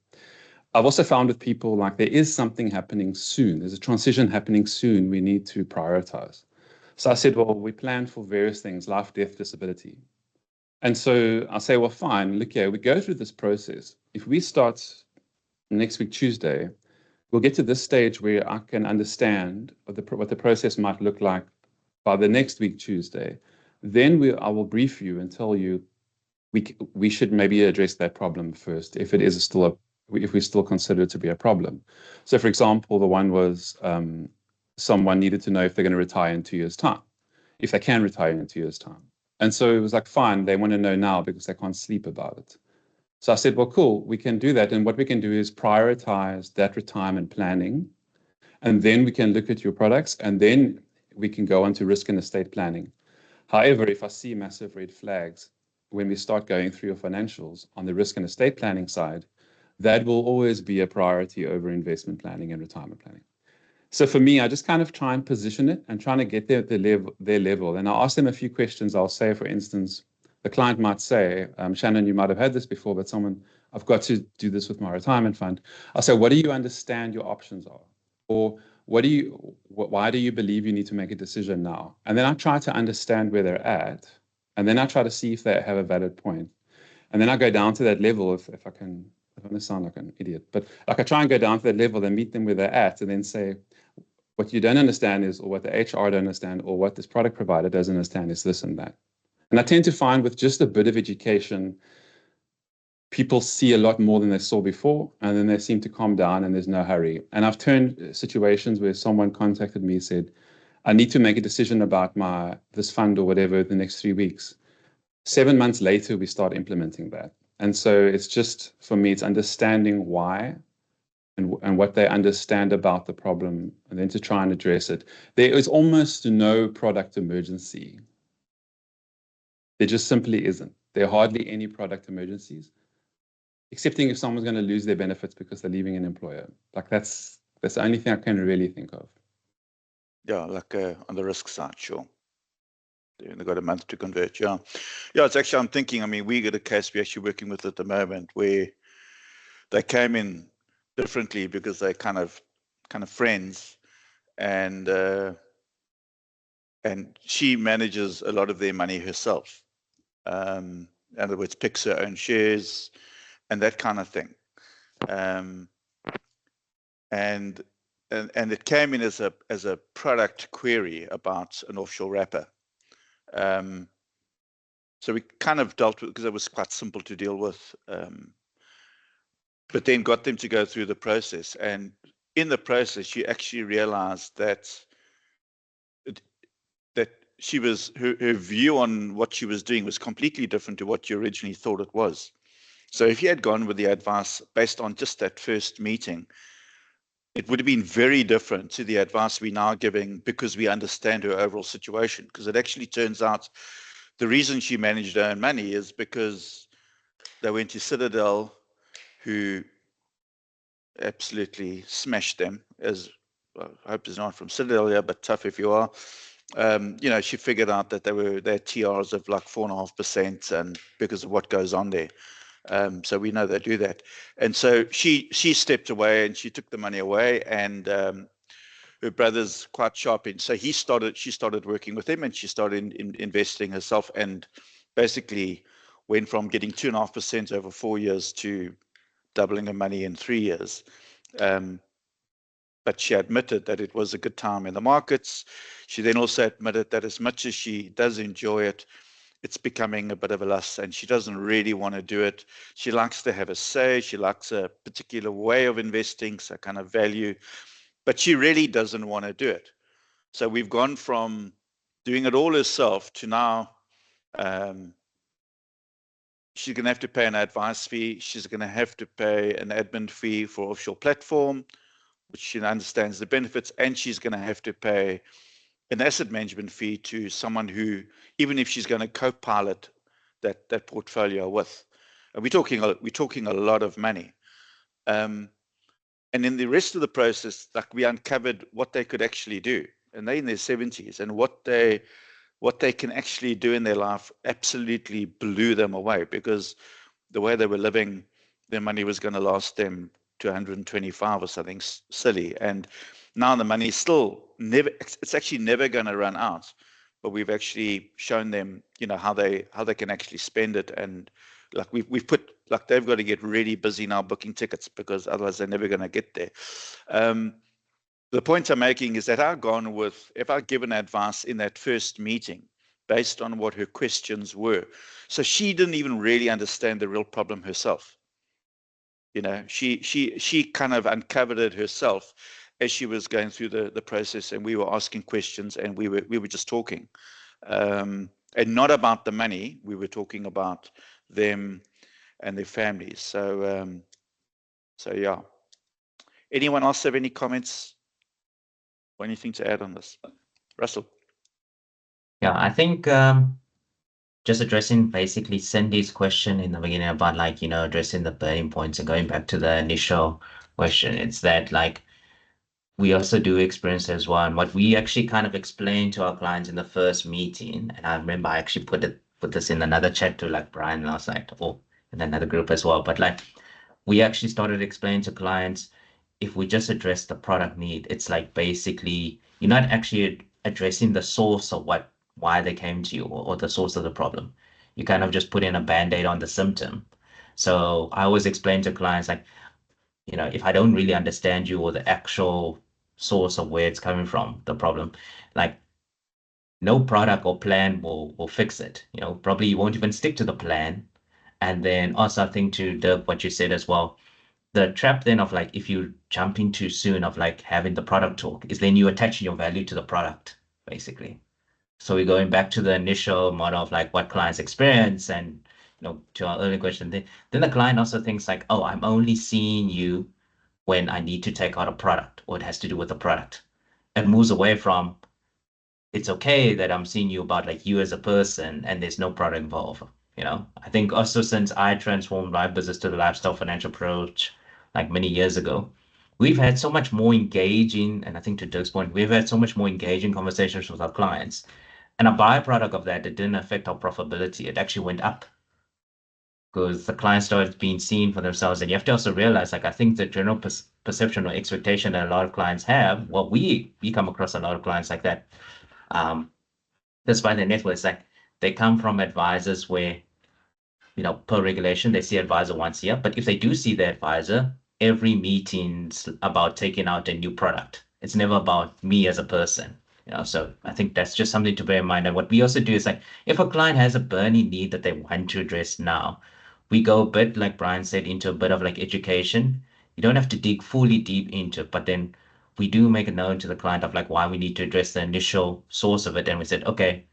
I've also found with people like there is something happening soon. There's a transition happening soon. We need to prioritize. So I said, well, we plan for various things, life, death, disability. And so I say, well, fine, look here, we go through this process. If we start next week, Tuesday, we'll get to this stage where I can understand what the process might look like by the next week, Tuesday. Then I will brief you and tell you we should maybe address that problem first if it is if we still consider it to be a problem. So, for example, the one was someone needed to know if they're going to retire in 2 years' time, if they can retire in 2 years' time. And so it was like, fine, they want to know now because they can't sleep about it. So I said, well, cool, we can do that. And what we can do is prioritize that retirement planning. And then we can look at your products and then we can go on to risk and estate planning. However, if I see massive red flags when we start going through your financials on the risk and estate planning side, that will always be a priority over investment planning and retirement planning. So for me, I just kind of try and position it and trying to get their level. And I'll ask them a few questions. I'll say, for instance, the client might say, Shannon, you might have had this before, but I've got to do this with my retirement fund. I'll say, what do you understand your options are? Or why do you believe you need to make a decision now? And then I try to understand where they're at. And then I try to see if they have a valid point. And then I go down to that level if I can. I don't want to sound like an idiot, but like I try and go down to that level and meet them where they're at and then say, what you don't understand is, or what the HR don't understand, or what this product provider doesn't understand is this and that. And I tend to find with just a bit of education, people see a lot more than they saw before, and then they seem to calm down and there's no hurry. And I've turned situations where someone contacted me and said, I need to make a decision about this fund or whatever the next 3 weeks. 7 months later, we start implementing that. And so it's just, for me, it's understanding why and what they understand about the problem, and then to try and address it. There is almost no product emergency. There just simply isn't. There are hardly any product emergencies, excepting if someone's going to lose their benefits because they're leaving an employer. Like that's the only thing I can really think of. Yeah, like on the risk side, sure. They've got a month to convert. Yeah, it's actually, I'm thinking, I mean, we got a case we're actually working with at the moment where they came in differently because they're kind of friends, and she manages a lot of their money herself. In other words, picks her own shares and that kind of thing. And it came in as a product query about an offshore wrapper. So we kind of dealt with, because it was quite simple to deal with, but then got them to go through the process. And in the process, she actually realized that her view on what she was doing was completely different to what you originally thought it was. So if you had gone with the advice based on just that first meeting, it would have been very different to the advice we're now giving, because we understand her overall situation. Because it actually turns out the reason she managed her own money is because they went to Citadel, who absolutely smashed them. As I hope there's not from Citadel here, but tough if you are. She figured out that their TRs of like 4.5%, and because of what goes on there. So we know they do that. And so she stepped away and she took the money away, and her brother's quite sharp in. So she started working with him, and she started investing herself, and basically went from getting 2.5% over 4 years to doubling her money in 3 years. But she admitted that it was a good time in the markets. She then also admitted that as much as she does enjoy it, it's becoming a bit of a lust, and she doesn't really want to do it. She likes to have a say. She likes a particular way of investing, so kind of value, but she really doesn't want to do it. So we've gone from doing it all herself to now she's going to have to pay an advice fee. She's going to have to pay an admin fee for offshore platform, which she understands the benefits, and she's going to have to pay an asset management fee to someone who, even if she's going to co-pilot that portfolio with, and we're talking a lot of money. And in the rest of the process, like, we uncovered what they could actually do, and they're in their 70s, and what they can actually do in their life absolutely blew them away, because the way they were living, their money was going to last them to 125 or something silly. And now the money is still never, it's actually never going to run out. But we've actually shown them, you know, how they can actually spend it. And like we've put, like, they've got to get really busy now booking tickets, because otherwise they're never going to get there. The point I'm making is that if I'd given advice in that first meeting based on what her questions were, so she didn't even really understand the real problem herself. You know, she kind of uncovered it herself as she was going through the process, and we were asking questions, and we were just talking, and not about the money. We were talking about them and their families. So yeah. Anyone else have any comments or anything to add on this? Russell? Yeah, I think just addressing basically Cindy's question in the beginning about, like, you know, addressing the burning points and going back to the initial question, it's that, like, we also do experience as well. And what we actually kind of explained to our clients in the first meeting, and I remember I actually put this in another chat to, like, Brian last night, or in another group as well. But, like, we actually started explaining to clients, if we just address the product need, it's like basically you're not actually addressing the source of why they came to you, or the source of the problem. You kind of just put in a band-aid on the symptom. So I always explain to clients, like, you know, if I don't really understand you or the actual source of where it's coming from, the problem, like, no product or plan will fix it. You know, probably you won't even stick to the plan. And then also, I think, to Dirk, what you said as well, the trap then of, like, if you jump in too soon of, like, having the product talk, is then you attaching your value to the product, basically. So we're going back to the initial model of, like, what clients experience, and, you know, to our earlier question, then the client also thinks, like, oh, I'm only seeing you when I need to take out a product, or it has to do with the product, and moves away from, it's okay that I'm seeing you about, like, you as a person, and there's no product involved. You know, I think also, since I transformed my business to the lifestyle financial approach, like, many years ago, we've had so much more engaging, and I think, to Dirk's point, we've had so much more engaging conversations with our clients. And a byproduct of that, it didn't affect our profitability. It actually went up, because the client started being seen for themselves. And you have to also realize, like, I think the general perception or expectation that a lot of clients have, well, we come across a lot of clients like that. Despite their networks, like, they come from advisors where, you know, per regulation, they see advisor once a year. But if they do see the advisor, every meeting's about taking out a new product. It's never about me as a person. You know, so I think that's just something to bear in mind. And what we also do is, like, if a client has a burning need that they want to address now, we go a bit, like Brian said, into a bit of, like, education. You don't have to dig fully deep into it, but then we do make a note to the client of, like, why we need to address the initial source of it. And we said, okay,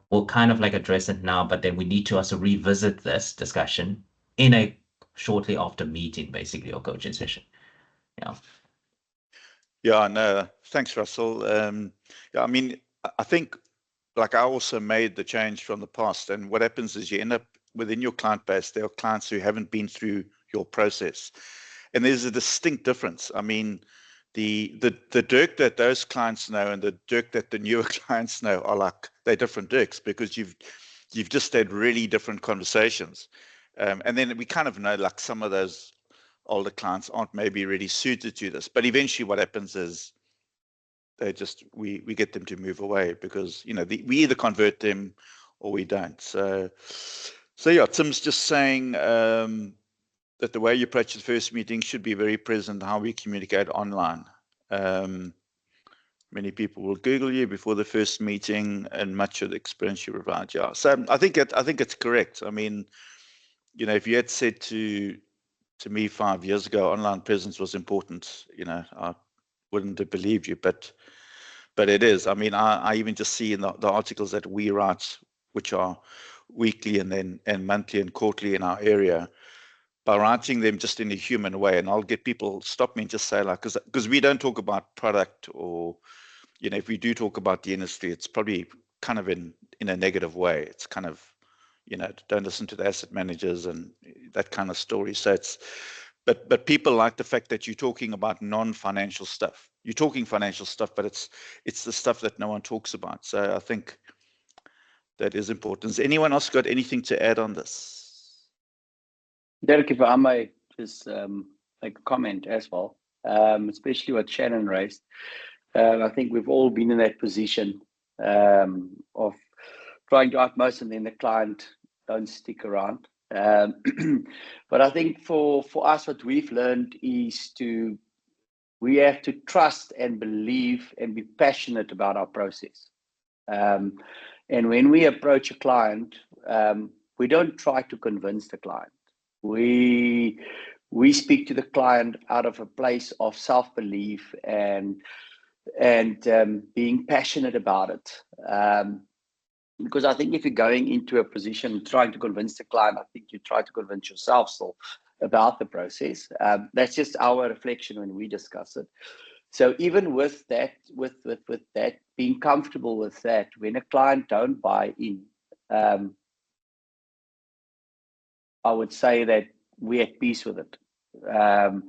we'll kind of, like, address it now, but then we need to also revisit this discussion in a shortly after meeting, basically, or coaching session. Yeah. Yeah, no, thanks, Russell. Yeah, I mean, I think, like, I also made the change from the past, and what happens is you end up within your client base, there are clients who haven't been through your process, and there's a distinct difference. I mean, the Dirk that those clients know and the Dirk that the newer clients know are, like, they're different Dirks, because you've just had really different conversations, and then we kind of know, like, some of those older clients aren't maybe really suited to this, but eventually what happens is they just, we get them to move away, because, you know, we either convert them or we don't. So yeah, Tim's just saying that the way you approach the first meeting should be very present how we communicate online. Many people will Google you before the first meeting, and much of the experience you provide. Yeah, so I think it's correct. I mean, you know, if you had said to me 5 years ago online presence was important, you know, I wouldn't have believed you. But it is. I mean, I even just see in the articles that we write, which are weekly and monthly and quarterly in our area, by writing them just in a human way. And I'll get people stop me and just say, like, because we don't talk about product, or, you know, if we do talk about the industry, it's probably kind of in a negative way. It's kind of, you know, don't listen to the asset managers and that kind of story. So it's, but people like the fact that you're talking about non-financial stuff. You're talking financial stuff, but it's the stuff that no one talks about. So I think that is important. Has anyone else got anything to add on this? Derek, if I may just make a comment as well, especially what Shannon raised. I think we've all been in that position of trying to utmost, and then the client don't stick around. But I think for us, what we've learned is we have to trust and believe and be passionate about our process. And when we approach a client, we don't try to convince the client. We speak to the client out of a place of self-belief and being passionate about it. Because I think if you're going into a position trying to convince the client, I think you try to convince yourself still about the process. That's just our reflection when we discuss it. So even with that, with that, being comfortable with that, when a client don't buy in, I would say that we're at peace with it. And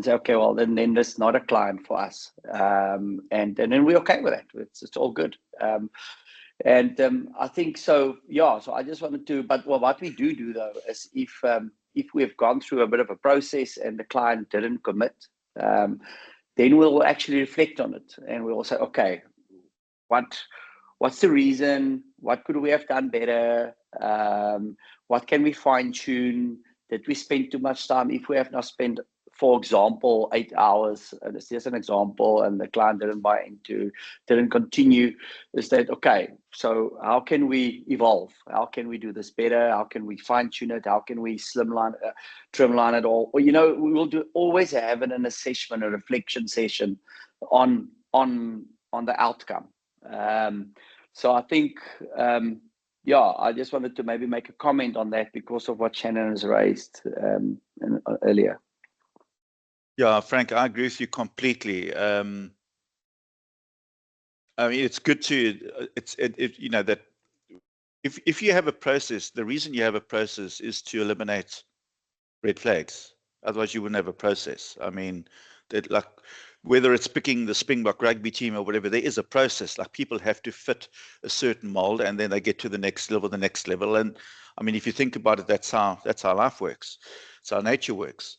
say, okay, well, then that's not a client for us. And then we're okay with that. It's all good. I think so, yeah, so I just wanted to, but what we do though, is if we've gone through a bit of a process and the client didn't commit, then we'll actually reflect on it, and we'll say, okay, what's the reason? What could we have done better? What can we fine tune? Did we spend too much time? If we have not spent, for example, 8 hours, this is an example, and the client didn't buy into, didn't continue, is that, okay, so how can we evolve? How can we do this better? How can we fine tune it? How can we trimline it all? Or, you know, we will always have an assessment, a reflection session on the outcome. So I think, yeah, I just wanted to maybe make a comment on that because of what Shannon has raised earlier. Yeah, Frank, I agree with you completely. I mean, it's good to, you know, that if you have a process, the reason you have a process is to eliminate red flags. Otherwise, you wouldn't have a process. I mean, that, like, whether it's picking the Springbok rugby team or whatever, there is a process. Like, people have to fit a certain mold, and then they get to the next level. And I mean, if you think about it, that's how life works. It's how nature works.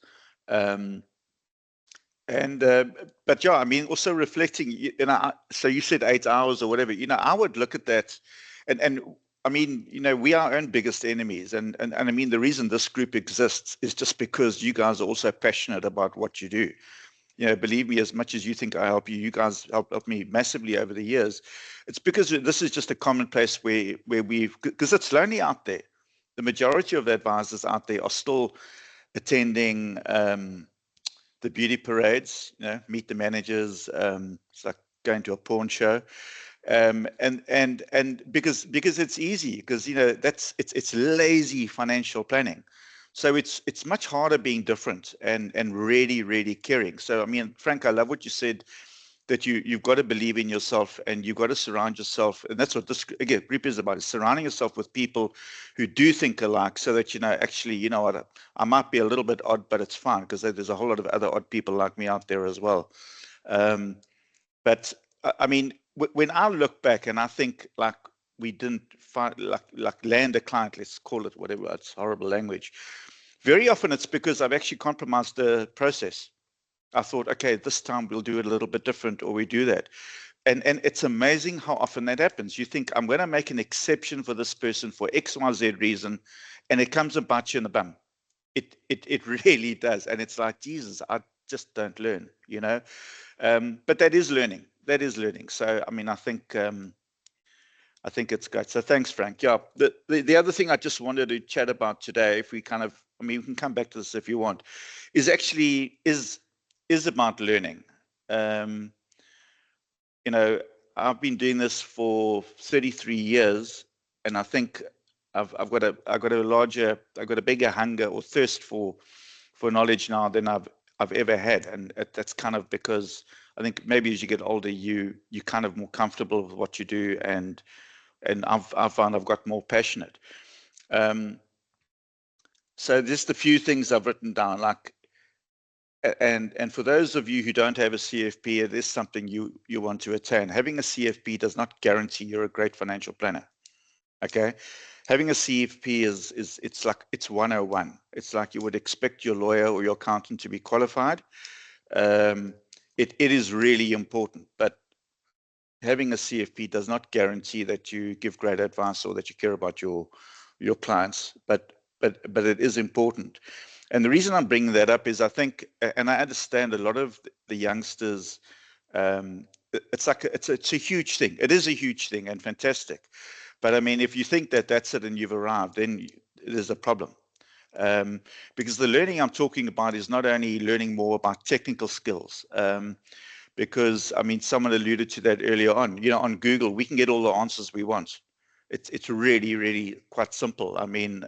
But yeah, I mean, also reflecting, you know, so you said 8 hours or whatever, you know, I would look at that, and I mean, you know, we are our own biggest enemies, and I mean, the reason this group exists is just because you guys are also passionate about what you do. You know, believe me, as much as you think I help you, you guys help me massively over the years. It's because this is just a commonplace where because it's lonely out there. The majority of the advisors out there are still attending the beauty parades, you know, meet the managers. It's like going to a porn show, and because it's easy, because, you know, it's lazy financial planning. So it's much harder being different and really caring. So I mean, Frank, I love what you said, that you've got to believe in yourself, and you've got to surround yourself, and that's what this, again, group is about, is surrounding yourself with people who do think alike, so that, you know, actually, you know what, I might be a little bit odd, but it's fine, because there's a whole lot of other odd people like me out there as well. But I mean, when I look back and I think, like, we didn't find, like land a client, let's call it whatever, it's horrible language. Very often it's because I've actually compromised the process. I thought, okay, this time we'll do it a little bit different, or we do that. And it's amazing how often that happens. You think, I'm going to make an exception for this person for X, Y, Z reason, and it comes and bites you in the bum. It really does. And it's like, Jesus, I just don't learn, you know. But that is learning. That is learning. So, I mean, I think it's great. So thanks, Frank. Yeah. The other thing I just wanted to chat about today, if we kind of, I mean, we can come back to this if you want, is actually is about learning. You know, I've been doing this for 33 years, and I think I've got a bigger hunger or thirst for knowledge now than I've ever had, and that's kind of because I think maybe as you get older, you're kind of more comfortable with what you do, and I've found I've got more passionate. So just a few things I've written down, like, and for those of you who don't have a CFP, it is something you want to attain. Having a CFP does not guarantee you're a great financial planner. Okay, having a CFP it's 101. It's like you would expect your lawyer or your accountant to be qualified. It is really important, but having a CFP does not guarantee that you give great advice or that you care about your clients, but it is important. And the reason I'm bringing that up is I think, and I understand a lot of the youngsters, it's a huge thing. It is a huge thing and fantastic. But I mean, if you think that that's it and you've arrived, then there's a problem. Because the learning I'm talking about is not only learning more about technical skills, because I mean, someone alluded to that earlier on. You know, on Google, we can get all the answers we want. It's really, really quite simple. I mean,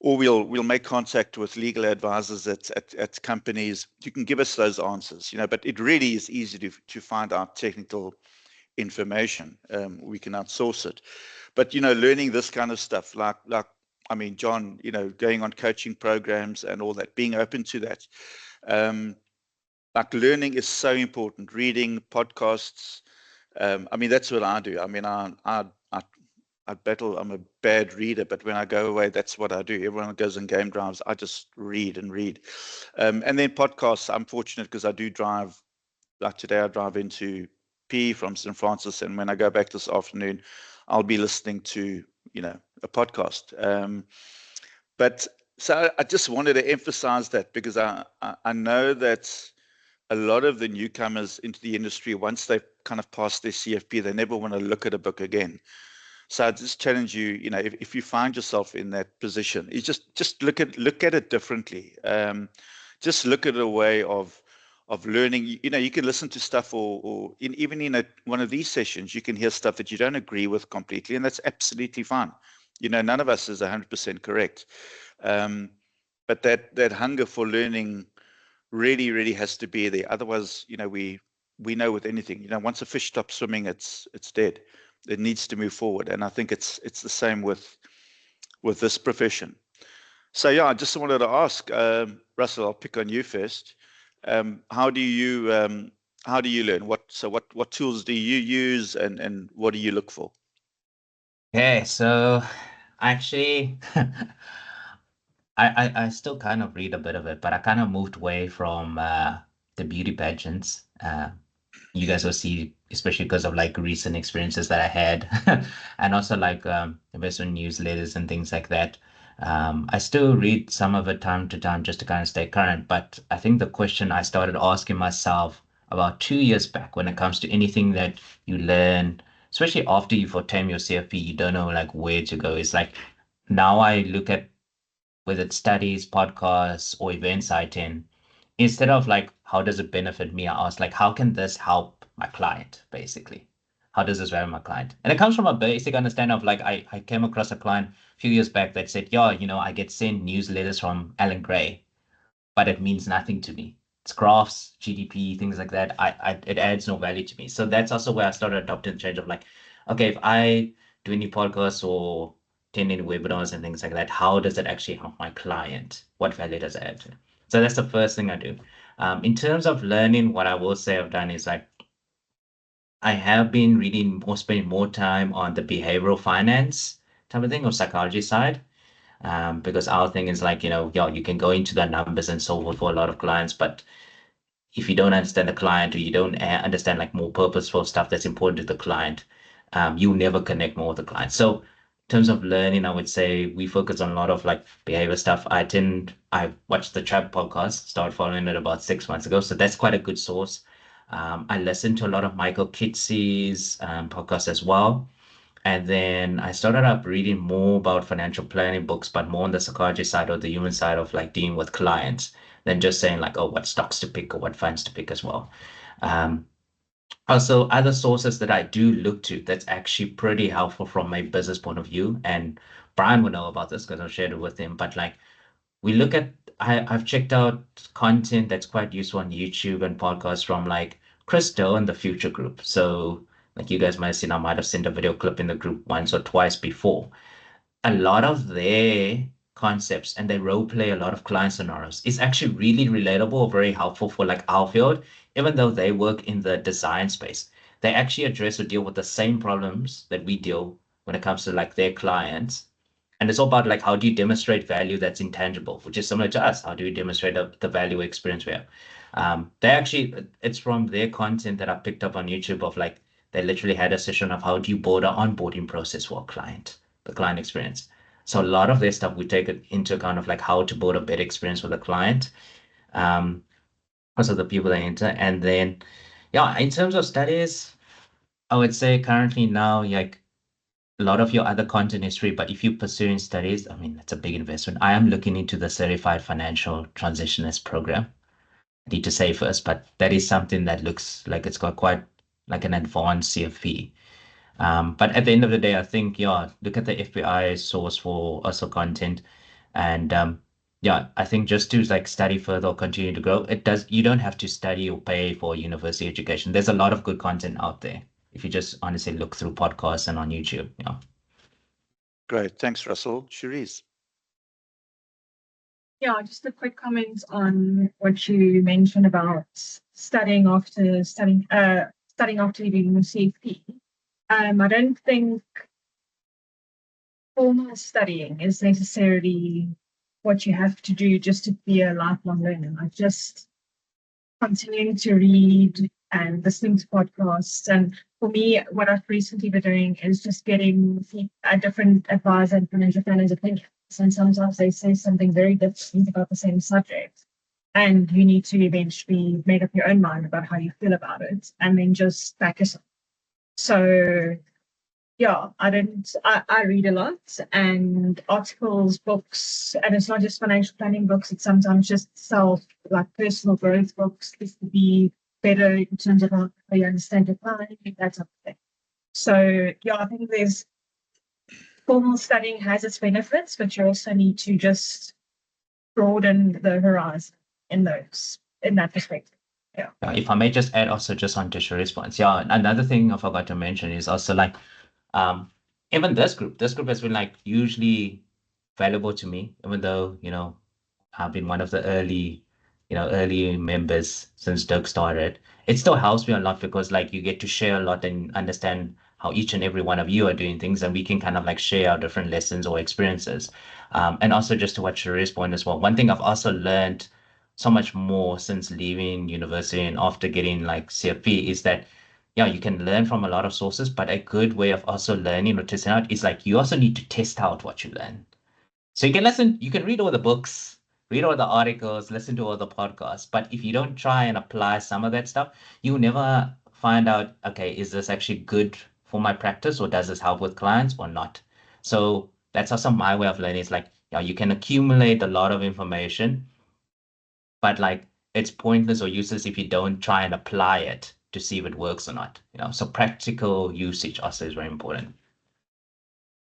or we'll make contact with legal advisors at companies who can give us those answers, you know, but it really is easy to find out technical information. We can outsource it. But, you know, learning this kind of stuff, like I mean, John, you know, going on coaching programs and all that, being open to that. Like learning is so important. Reading, podcasts. I mean, that's what I do. I mean, I battle. I'm a bad reader, but when I go away, that's what I do. Everyone goes on game drives. I just read and read. And then podcasts. I'm fortunate because I do drive. Like today, I drive into P from St. Francis, and when I go back this afternoon, I'll be listening to, you know, a podcast. But so I just wanted to emphasize that because I know that a lot of the newcomers into the industry, once they've kind of passed their CFP, they never want to look at a book again. So I just challenge you, you know, if you find yourself in that position, you just look at it differently. Just look at a way of learning. You know, you can listen to stuff, or even in one of these sessions, you can hear stuff that you don't agree with completely, and that's absolutely fine. You know, none of us is 100% correct, but that hunger for learning really has to be there. Otherwise, you know, we know with anything, you know, once a fish stops swimming, it's dead. It needs to move forward, and I think it's the same with this profession. So yeah, I just wanted to ask, Russell, I'll pick on you first. How do you learn? What tools do you use, and what do you look for? Okay, so actually, I still kind of read a bit of it, but I kind of moved away from the beauty pageants. You guys will see, especially because of like recent experiences that I had, and also like investment newsletters and things like that. I still read some of it time to time just to kind of stay current. But I think the question I started asking myself about 2 years back, when it comes to anything that you learn, especially after you've obtained your CFP, you don't know like where to go. It's like now I look at whether it's studies, podcasts, or events I attend, instead of like, how does it benefit me? I ask like, how can this help my client, basically? How does this help my client? And it comes from a basic understanding of like, I came across a client a few years back that said, yeah, you know, I get sent newsletters from Alan Gray, but it means nothing to me. It's graphs, GDP, things like that. It adds no value to me. So that's also where I started adopting the change of like, okay, if I do any podcasts or attend any webinars and things like that, how does it actually help my client? What value does it add to? So that's the first thing I do. In terms of learning, what I will say I've done is like, I have been reading or spending more time on the behavioral finance type of thing or psychology side. Because our thing is like, you know, yeah, you can go into the numbers and so forth for a lot of clients, but if you don't understand the client or you don't understand like more purposeful stuff that's important to the client, you'll never connect more with the client. So in terms of learning, I would say we focus on a lot of like behavior stuff. I watched the Trap podcast, started following it about 6 months ago. So that's quite a good source. I listen to a lot of Michael Kitce's podcast as well. And then I started up reading more about financial planning books, but more on the psychology side or the human side of like dealing with clients than just saying like, oh, what stocks to pick or what funds to pick as well. Um, Also, other sources that I do look to that's actually pretty helpful from my business point of view, and Brian will know about this because I shared it with him. But like we look at, I've checked out content that's quite useful on YouTube and podcasts from like Christo and the Future Group. So like you guys might have seen, I might have sent a video clip in the group once or twice before. A lot of their concepts and they role play a lot of client scenarios. It's actually really relatable or very helpful for like our field, even though they work in the design space. They actually address or deal with the same problems that we deal when it comes to like their clients. And it's all about like how do you demonstrate value that's intangible, which is similar to us. How do you demonstrate the value experience we have? They actually, it's from their content that I picked up on YouTube of like they literally had a session of how do you build an onboarding process for a client, the client experience. So a lot of their stuff we take it into account of like how to build a better experience for the client, because of the people they enter. And then, yeah, in terms of studies, I would say currently now, like a lot of your other content is free, but if you're pursuing studies, I mean, that's a big investment. I am looking into the Certified Financial Transitionist program. I need to say first, but that is something that looks like it's got quite like an advanced CFP. But at the end of the day, I think, yeah, look at the FBI source for also content. And yeah, I think just to like study further or continue to grow, you don't have to study or pay for university education. There's a lot of good content out there if you just honestly look through podcasts and on YouTube. Yeah. Great. Thanks, Russell. Cherise. Yeah, just a quick comment on what you mentioned about studying after leaving the CFP. I don't think formal studying is necessarily what you have to do just to be a lifelong learner. Like just continuing to read and listening to podcasts. And for me, what I've recently been doing is just getting a different advisor and financial planners' opinions. And sometimes they say something very different about the same subject. And you need to eventually make up your own mind about how you feel about it and then just back yourself. So yeah, I read a lot and articles, books, and it's not just financial planning books, it's sometimes just like personal growth books, just to be better in terms of how you understand your client, that type of thing. So yeah, I think there's formal studying has its benefits, but you also need to just broaden the horizon in that perspective. Yeah. If I may just add also just on Deshari's points. Yeah, another thing I forgot to mention is also like even this group has been like hugely valuable to me, even though, I've been one of the early members since Dirk started. It still helps me a lot because like you get to share a lot and understand how each and every one of you are doing things, and we can kind of like share our different lessons or experiences. And also just to what Shari's point as well, one thing I've also learned so much more since leaving university and after getting like CFP is that yeah, you can learn from a lot of sources, but a good way of also learning or testing out is like you also need to test out what you learn. So you can read all the books, read all the articles, listen to all the podcasts, but if you don't try and apply some of that stuff, you never find out, okay, is this actually good for my practice or does this help with clients or not? So that's also my way of learning. It's like, yeah, you can accumulate a lot of information, but like it's pointless or useless if you don't try and apply it to see if it works or not. So practical usage also is very important.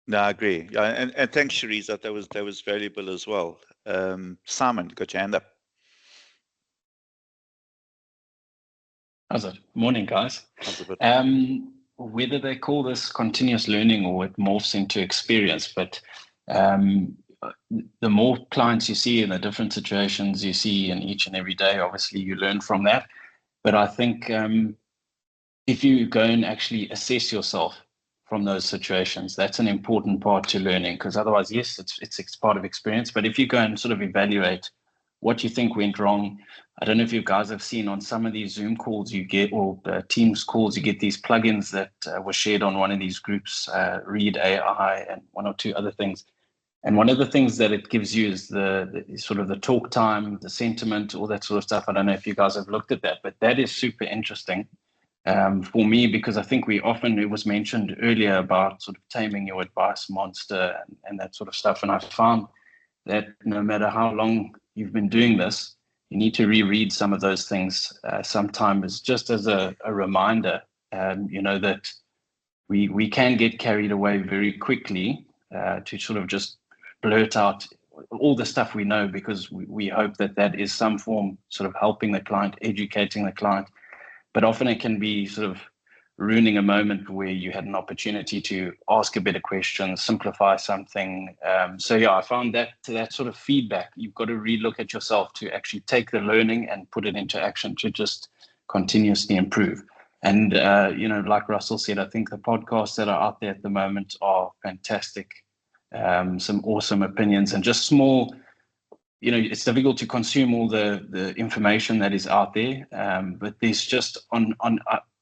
No, I agree. Yeah, and thanks, Cherise. That was valuable as well. Simon, got your hand up. How's it? Morning, guys. How's it? Whether they call this continuous learning or it morphs into experience, but the more clients you see in the different situations you see in each and every day, obviously you learn from that. But I think if you go and actually assess yourself from those situations, that's an important part to learning, because otherwise, yes, it's part of experience. But if you go and sort of evaluate what you think went wrong, I don't know if you guys have seen on some of these Zoom calls you get, or Teams calls, you get these plugins that were shared on one of these groups, Read AI and one or two other things. And one of the things that it gives you is the sort of the talk time, the sentiment, all that sort of stuff. I don't know if you guys have looked at that, but that is super interesting for me, because I think it was mentioned earlier about sort of taming your advice monster and that sort of stuff. And I found that no matter how long you've been doing this, you need to reread some of those things sometimes, just as a reminder, that we can get carried away very quickly to sort of just blurt out all the stuff we know, because we hope that is some form sort of helping the client, educating the client. But often it can be sort of ruining a moment where you had an opportunity to ask a better question, simplify something. So yeah, I found that sort of feedback, you've got to relook at yourself to actually take the learning and put it into action to just continuously improve. And, like Russell said, I think the podcasts that are out there at the moment are fantastic. Some awesome opinions, and just small, it's difficult to consume all the information that is out there. But there's just on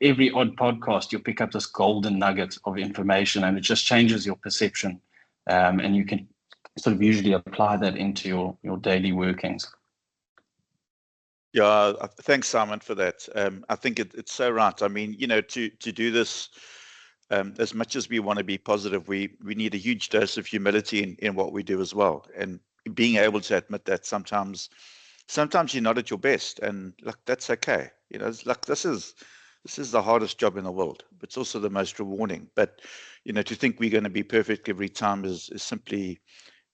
every odd podcast, you'll pick up this golden nugget of information, and it just changes your perception. And you can sort of usually apply that into your daily workings. Yeah, thanks, Simon, for that. I think it's so right. I mean, to do this, as much as we want to be positive, we need a huge dose of humility in what we do as well, and being able to admit that sometimes you're not at your best, and that's okay. This is the hardest job in the world, but it's also the most rewarding. But to think we're going to be perfect every time is simply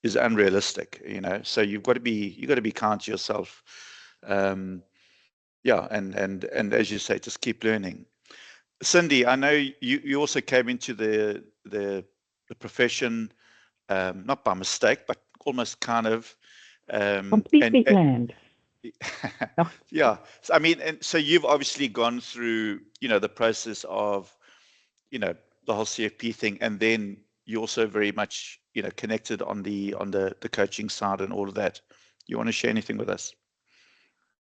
unrealistic. So you've got to be kind to yourself. And as you say, just keep learning. Cindy, I know you also came into the profession not by mistake, but almost kind of completely planned. Yeah, so, I mean, and so you've obviously gone through the process of the whole CFP thing, and then you also very much connected on the coaching side and all of that. You want to share anything with us?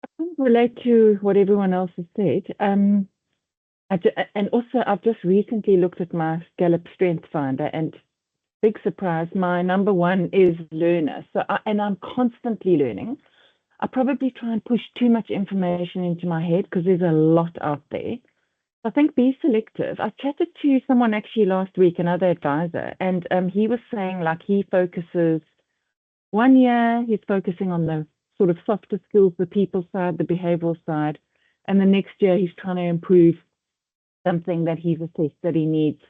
I can relate to what everyone else has said. And also, I've just recently looked at my Gallup Strength Finder, and big surprise, my number one is learner. So, I'm constantly learning. I probably try and push too much information into my head because there's a lot out there. I think be selective. I chatted to someone actually last week, another advisor, and he was saying he focuses 1 year, he's focusing on the sort of softer skills, the people side, the behavioral side, and the next year he's trying to improve something that he's assessed that he needs.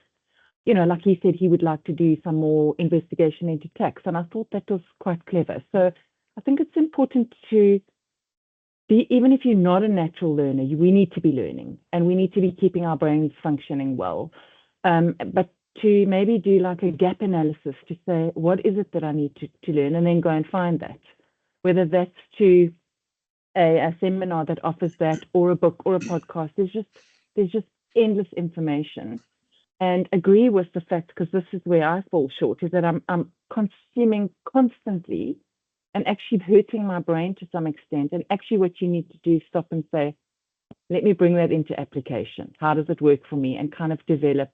Like he said, he would like to do some more investigation into tax, and I thought that was quite clever. So I think it's important to be, even if you're not a natural learner, we need to be learning, and we need to be keeping our brains functioning well. But to maybe do a gap analysis to say, what is it that I need to learn, and then go and find that, whether that's to a seminar that offers that, or a book or a podcast. There's just endless information. And agree with the fact, because this is where I fall short, is that I'm consuming constantly and actually hurting my brain to some extent. And actually what you need to do is stop and say, let me bring that into application. How does it work for me? And kind of develop.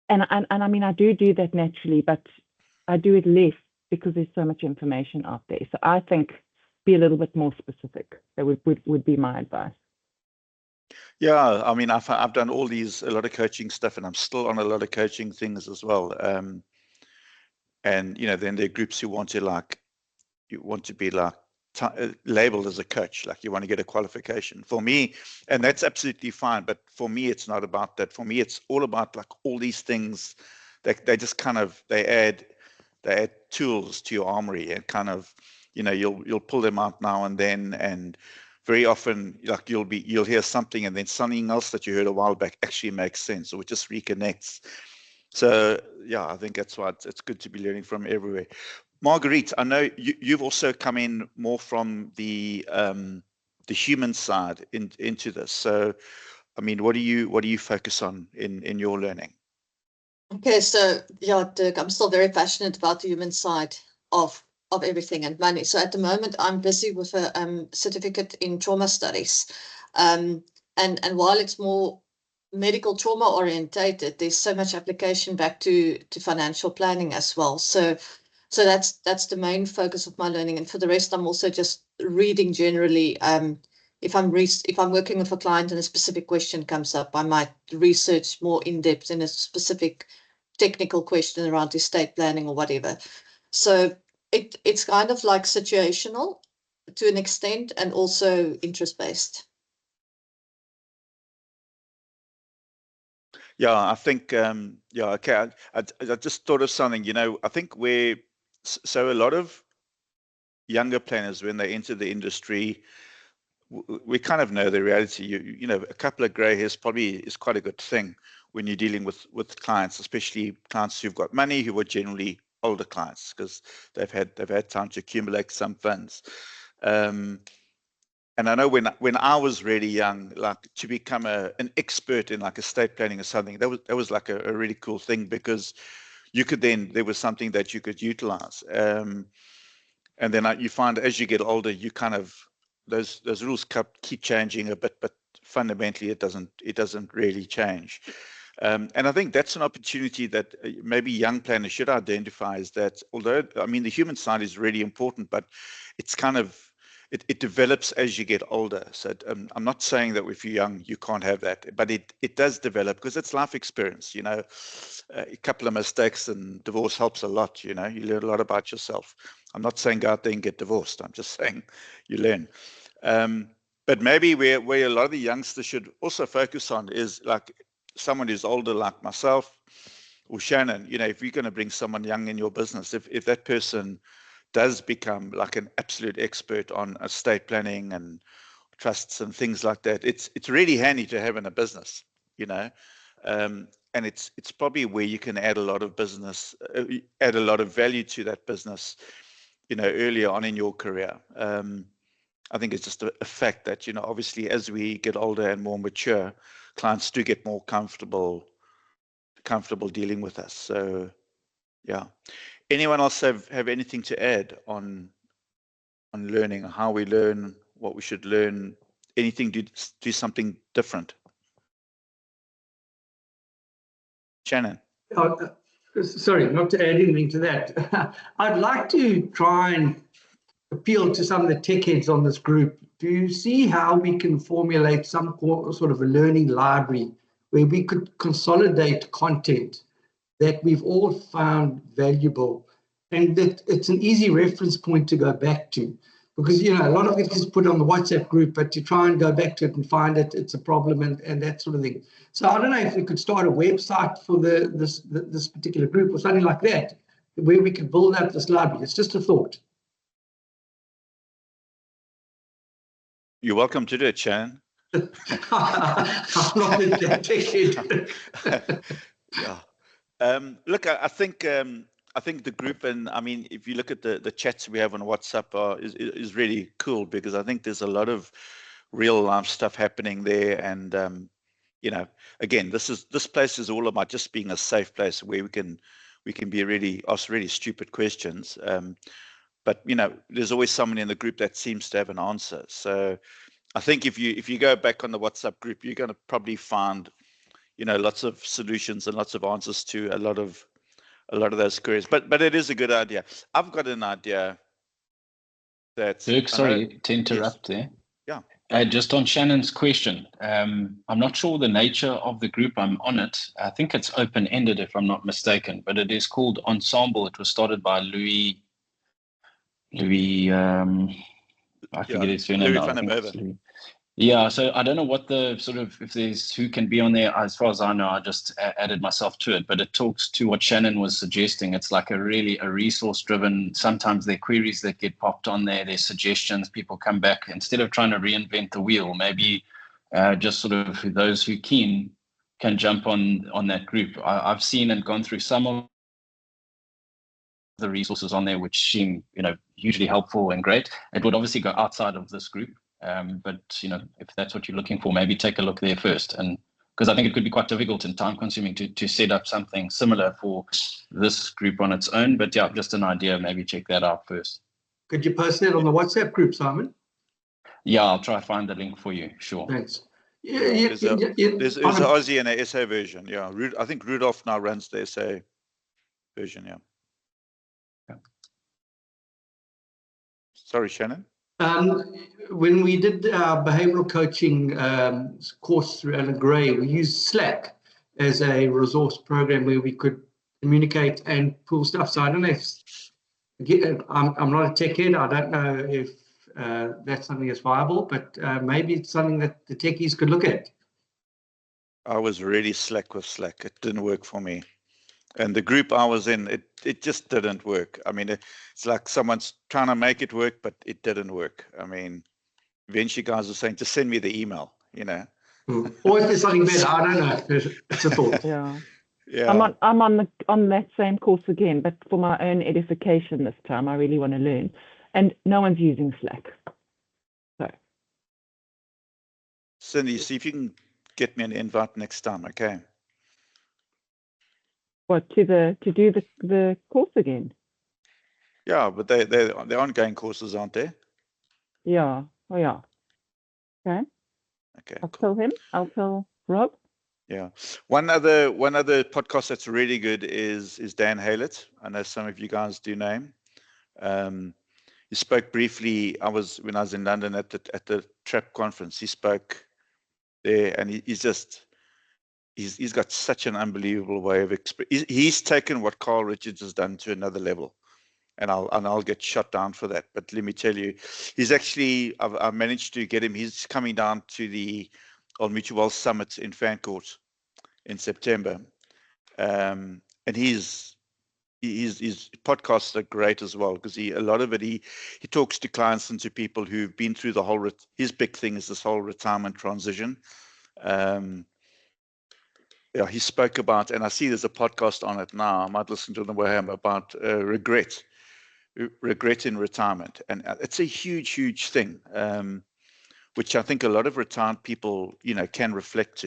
And I mean, I do that naturally, but I do it less because there's so much information out there. So I think be a little bit more specific. That would be my advice. Yeah, I mean, I've done a lot of coaching stuff, and I'm still on a lot of coaching things as well. And then there are groups who want to be labeled as a coach, you want to get a qualification. For me, and that's absolutely fine, but for me, it's not about that. For me, it's all about all these things that they just kind of they add tools to your armory, and kind of you'll pull them out now and then, and very often you'll hear something, and then something else that you heard a while back actually makes sense, or it just reconnects. So yeah, I think that's why it's good to be learning from everywhere. Marguerite, I know you've also come in more from the human side into this. So, I mean, what do you focus on in your learning? Okay, so yeah, Dirk, I'm still very passionate about the human side of everything and money. So at the moment, I'm busy with a certificate in trauma studies, and while it's more medical trauma orientated, there's so much application back to financial planning as well. So that's the main focus of my learning. And for the rest, I'm also just reading generally. If I'm working with a client and a specific question comes up, I might research more in depth in a specific technical question around estate planning or whatever. So it's kind of like situational. to an extent, and also interest-based. Yeah, I think, yeah, okay. I just thought of something, you know, I think so a lot of younger planners, when they enter the industry, we kind of know the reality. You know, a couple of grey hairs probably is quite a good thing when you're dealing with clients, especially clients who've got money, who are generally older clients, because they've had time to accumulate some funds. And I know when I was really young, like to become an expert in like estate planning or something, that was like a really cool thing, because you could there was something that you could utilize. And then you find as you get older, you kind of, those rules keep changing a bit, but fundamentally it doesn't really change. And I think that's an opportunity that maybe young planners should identify, is that although, I mean, the human side is really important, but it's kind of, it develops as you get older. So I'm not saying that if you're young, you can't have that, but it does develop, because it's life experience, you know. A couple of mistakes and divorce helps a lot, you know. You learn a lot about yourself. I'm not saying go out there and get divorced. I'm just saying you learn. But maybe where a lot of the youngsters should also focus on is like someone who's older, like myself or Shannon. You know, if you're going to bring someone young in your business, if that person does become like an absolute expert on estate planning and trusts and things like that, it's really handy to have in a business, you know. And it's probably where you can add a lot of business, add a lot of value to that business, you know, earlier on in your career. I think it's just a fact that, you know, obviously as we get older and more mature, clients do get more comfortable dealing with us. So yeah. Anyone else have anything to add on learning, how we learn, what we should learn, anything to do something different? Shannon. Sorry, not to add anything to that. I'd like to try and appeal to some of the tech heads on this group to see how we can formulate some sort of a learning library where we could consolidate content that we've all found valuable, and that it's an easy reference point to go back to. Because, you know, a lot of it is put on the WhatsApp group, but to try and go back to it and find it, it's a problem, and that sort of thing. So I don't know if we could start a website for this particular group or something like that, where we could build up this library. It's just a thought. You're welcome to do it, Shannon. I'm not that tech. Yeah. Look, I think the group, and I mean, if you look at the chats we have on WhatsApp, is really cool, because I think there's a lot of real life stuff happening there. And you know, again, this place is all about just being a safe place where we can be ask really stupid questions. But you know, there's always someone in the group that seems to have an answer. So I think if you go back on the WhatsApp group, you're going to probably find, you know, lots of solutions and lots of answers to a lot of those queries. But it is a good idea. I've got an idea that. Dirk, sorry to interrupt there. Yeah. Just on Shannon's question, I'm not sure the nature of the group. I'm on it. I think it's open-ended, if I'm not mistaken, but it is called Ensemble. It was started by Louis. I forget his surname now. Yeah, so I don't know what the sort of, if there's who can be on there. As far as I know, I just added myself to it, but it talks to what Shannon was suggesting. It's like a resource driven. Sometimes there are queries that get popped on there, there's suggestions, people come back. Instead of trying to reinvent the wheel, maybe just sort of those who can jump on that group. I've seen and gone through some of the resources on there, which seem, you know, hugely helpful and great. It would obviously go outside of this group. But, you know, if that's what you're looking for, maybe take a look there first. And because I think it could be quite difficult and time consuming to set up something similar for this group on its own. But yeah, just an idea, maybe check that out first. Could you post that on the WhatsApp group, Simon? Yeah, I'll try to find the link for you. Sure. Thanks. There's an Aussie and an SA version. Yeah, I think Rudolph now runs the SA version. Yeah. Sorry, Shannon. When we did our behavioral coaching course through Alan Gray, we used Slack as a resource program where we could communicate and pull stuff. So I don't know if, I'm not a tech head. I don't know if that's something that's viable, but maybe it's something that the techies could look at. I was really slack with Slack. It didn't work for me. And the group I was in, it just didn't work. I mean, it's like someone's trying to make it work, but it didn't work. I mean, eventually guys were saying, just send me the email, you know. Or if there's something better, I don't know. It's a thought. Yeah. Yeah. I'm on that same course again, but for my own edification this time. I really want to learn. And no one's using Slack. So Cindy, see if you can get me an invite next time, okay? what, to do the course again? Yeah, but they're ongoing courses, aren't they? Yeah. Oh yeah. Okay. Okay. I'll Cool. tell him. I'll tell Rob. Yeah. One other podcast that's really good is Dan Haylett. I know some of you guys do know him. He spoke briefly. When I was in London at the TRAP conference. He spoke there, and he's got such an unbelievable way of he's taken what Carl Richards has done to another level, and I'll get shot down for that. But let me tell you, he's actually I've managed to get him. He's coming down to the Old Mutual Wealth Summit in Fancourt in September, and his podcasts are great as well, because a lot of it he talks to clients and to people who've been through the whole. His big thing is this whole retirement transition. Yeah, he spoke about, and I see there's a podcast on it now. I might listen to them where I'm about regret in retirement, and it's a huge thing, which I think a lot of retired people, can reflect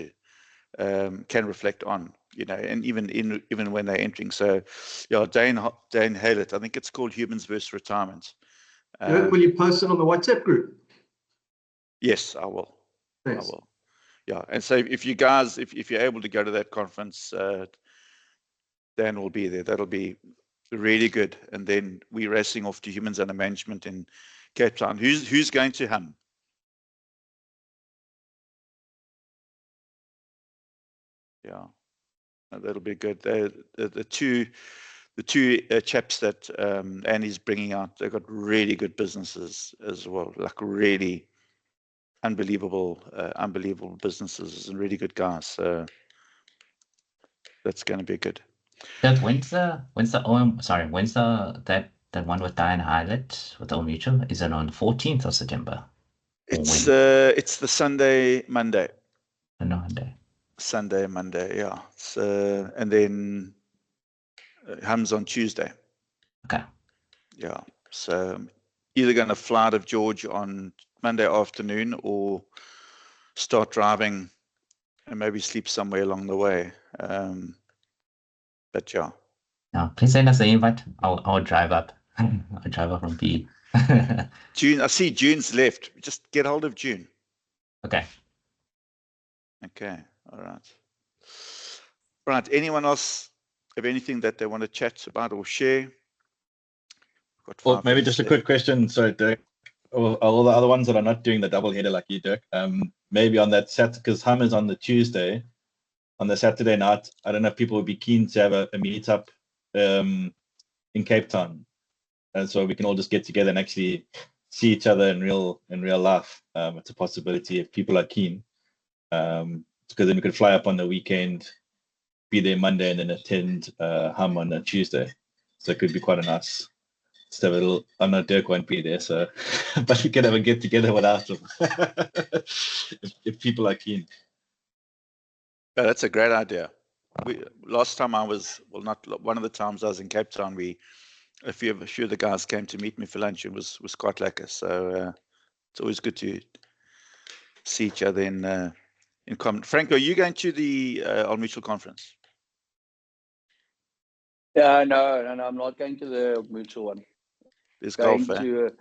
on, and even when they're entering. So, yeah, Dan Haylett, I think it's called Humans versus Retirement. Will you post it on the WhatsApp group? Yes, I will. Thanks. I will. Yeah, and so if you guys, if you're able to go to that conference, Dan will be there. That'll be really good. And then we're racing off to Humans Under Management in Cape Town. Who's going to hum? Yeah, that'll be good. The two chaps that Annie's bringing out, they've got really good businesses as well, like really unbelievable businesses and really good guys. So that's going to be good. Doug, when's the that one with Diane Highlight with Old Mutual? Is it on the 14th of September? It's the Sunday, Monday. Sunday, Monday, yeah. So and then hums on Tuesday. Okay. Yeah. So either going to fly out of George on Monday afternoon or start driving and maybe sleep somewhere along the way. But yeah. No, please send us the invite. I'll drive up. I'll drive up from PE. June, I see June's left. Just get hold of June. Okay. Okay. All right. Right. Anyone else have anything that they want to chat about or share? Well, maybe just a quick question. Sorry, Dirk. All the other ones that are not doing the double header like you, Dirk, maybe on that Saturday, because Hum is on the Tuesday, on the Saturday night, I don't know if people would be keen to have a meetup in Cape Town. And so we can all just get together and actually see each other in real life. It's a possibility if people are keen. Because then we could fly up on the weekend, be there Monday, and then attend Hum on a Tuesday. So it could be quite a nice. Just have a little. I know Dirk won't be there, so but we can have a get together without them if people are keen. Yeah, that's a great idea. Last time I was, well, not one of the times I was in Cape Town, a few of the guys came to meet me for lunch. It was quite lekker. So it's always good to see each other in common. Frank, are you going to the Old Mutual conference? Yeah, no, I'm not going to the mutual one. There's Going golf, to.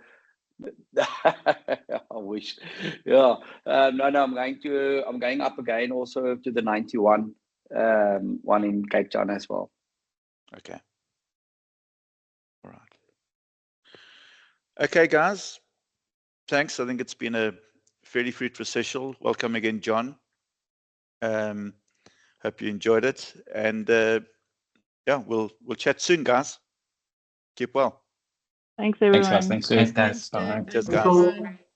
I wish. Yeah. No, I'm going up again also to the 91 one in Cape Town as well. Okay. All right. Okay, guys. Thanks. I think it's been a fairly fruitful session. Welcome again, John. Hope you enjoyed it. And yeah, we'll chat soon, guys. Keep well. Thanks, everyone. Thanks, guys. Thanks, Thanks, guys. Bye. Thanks, Cheers, Thanks guys. all.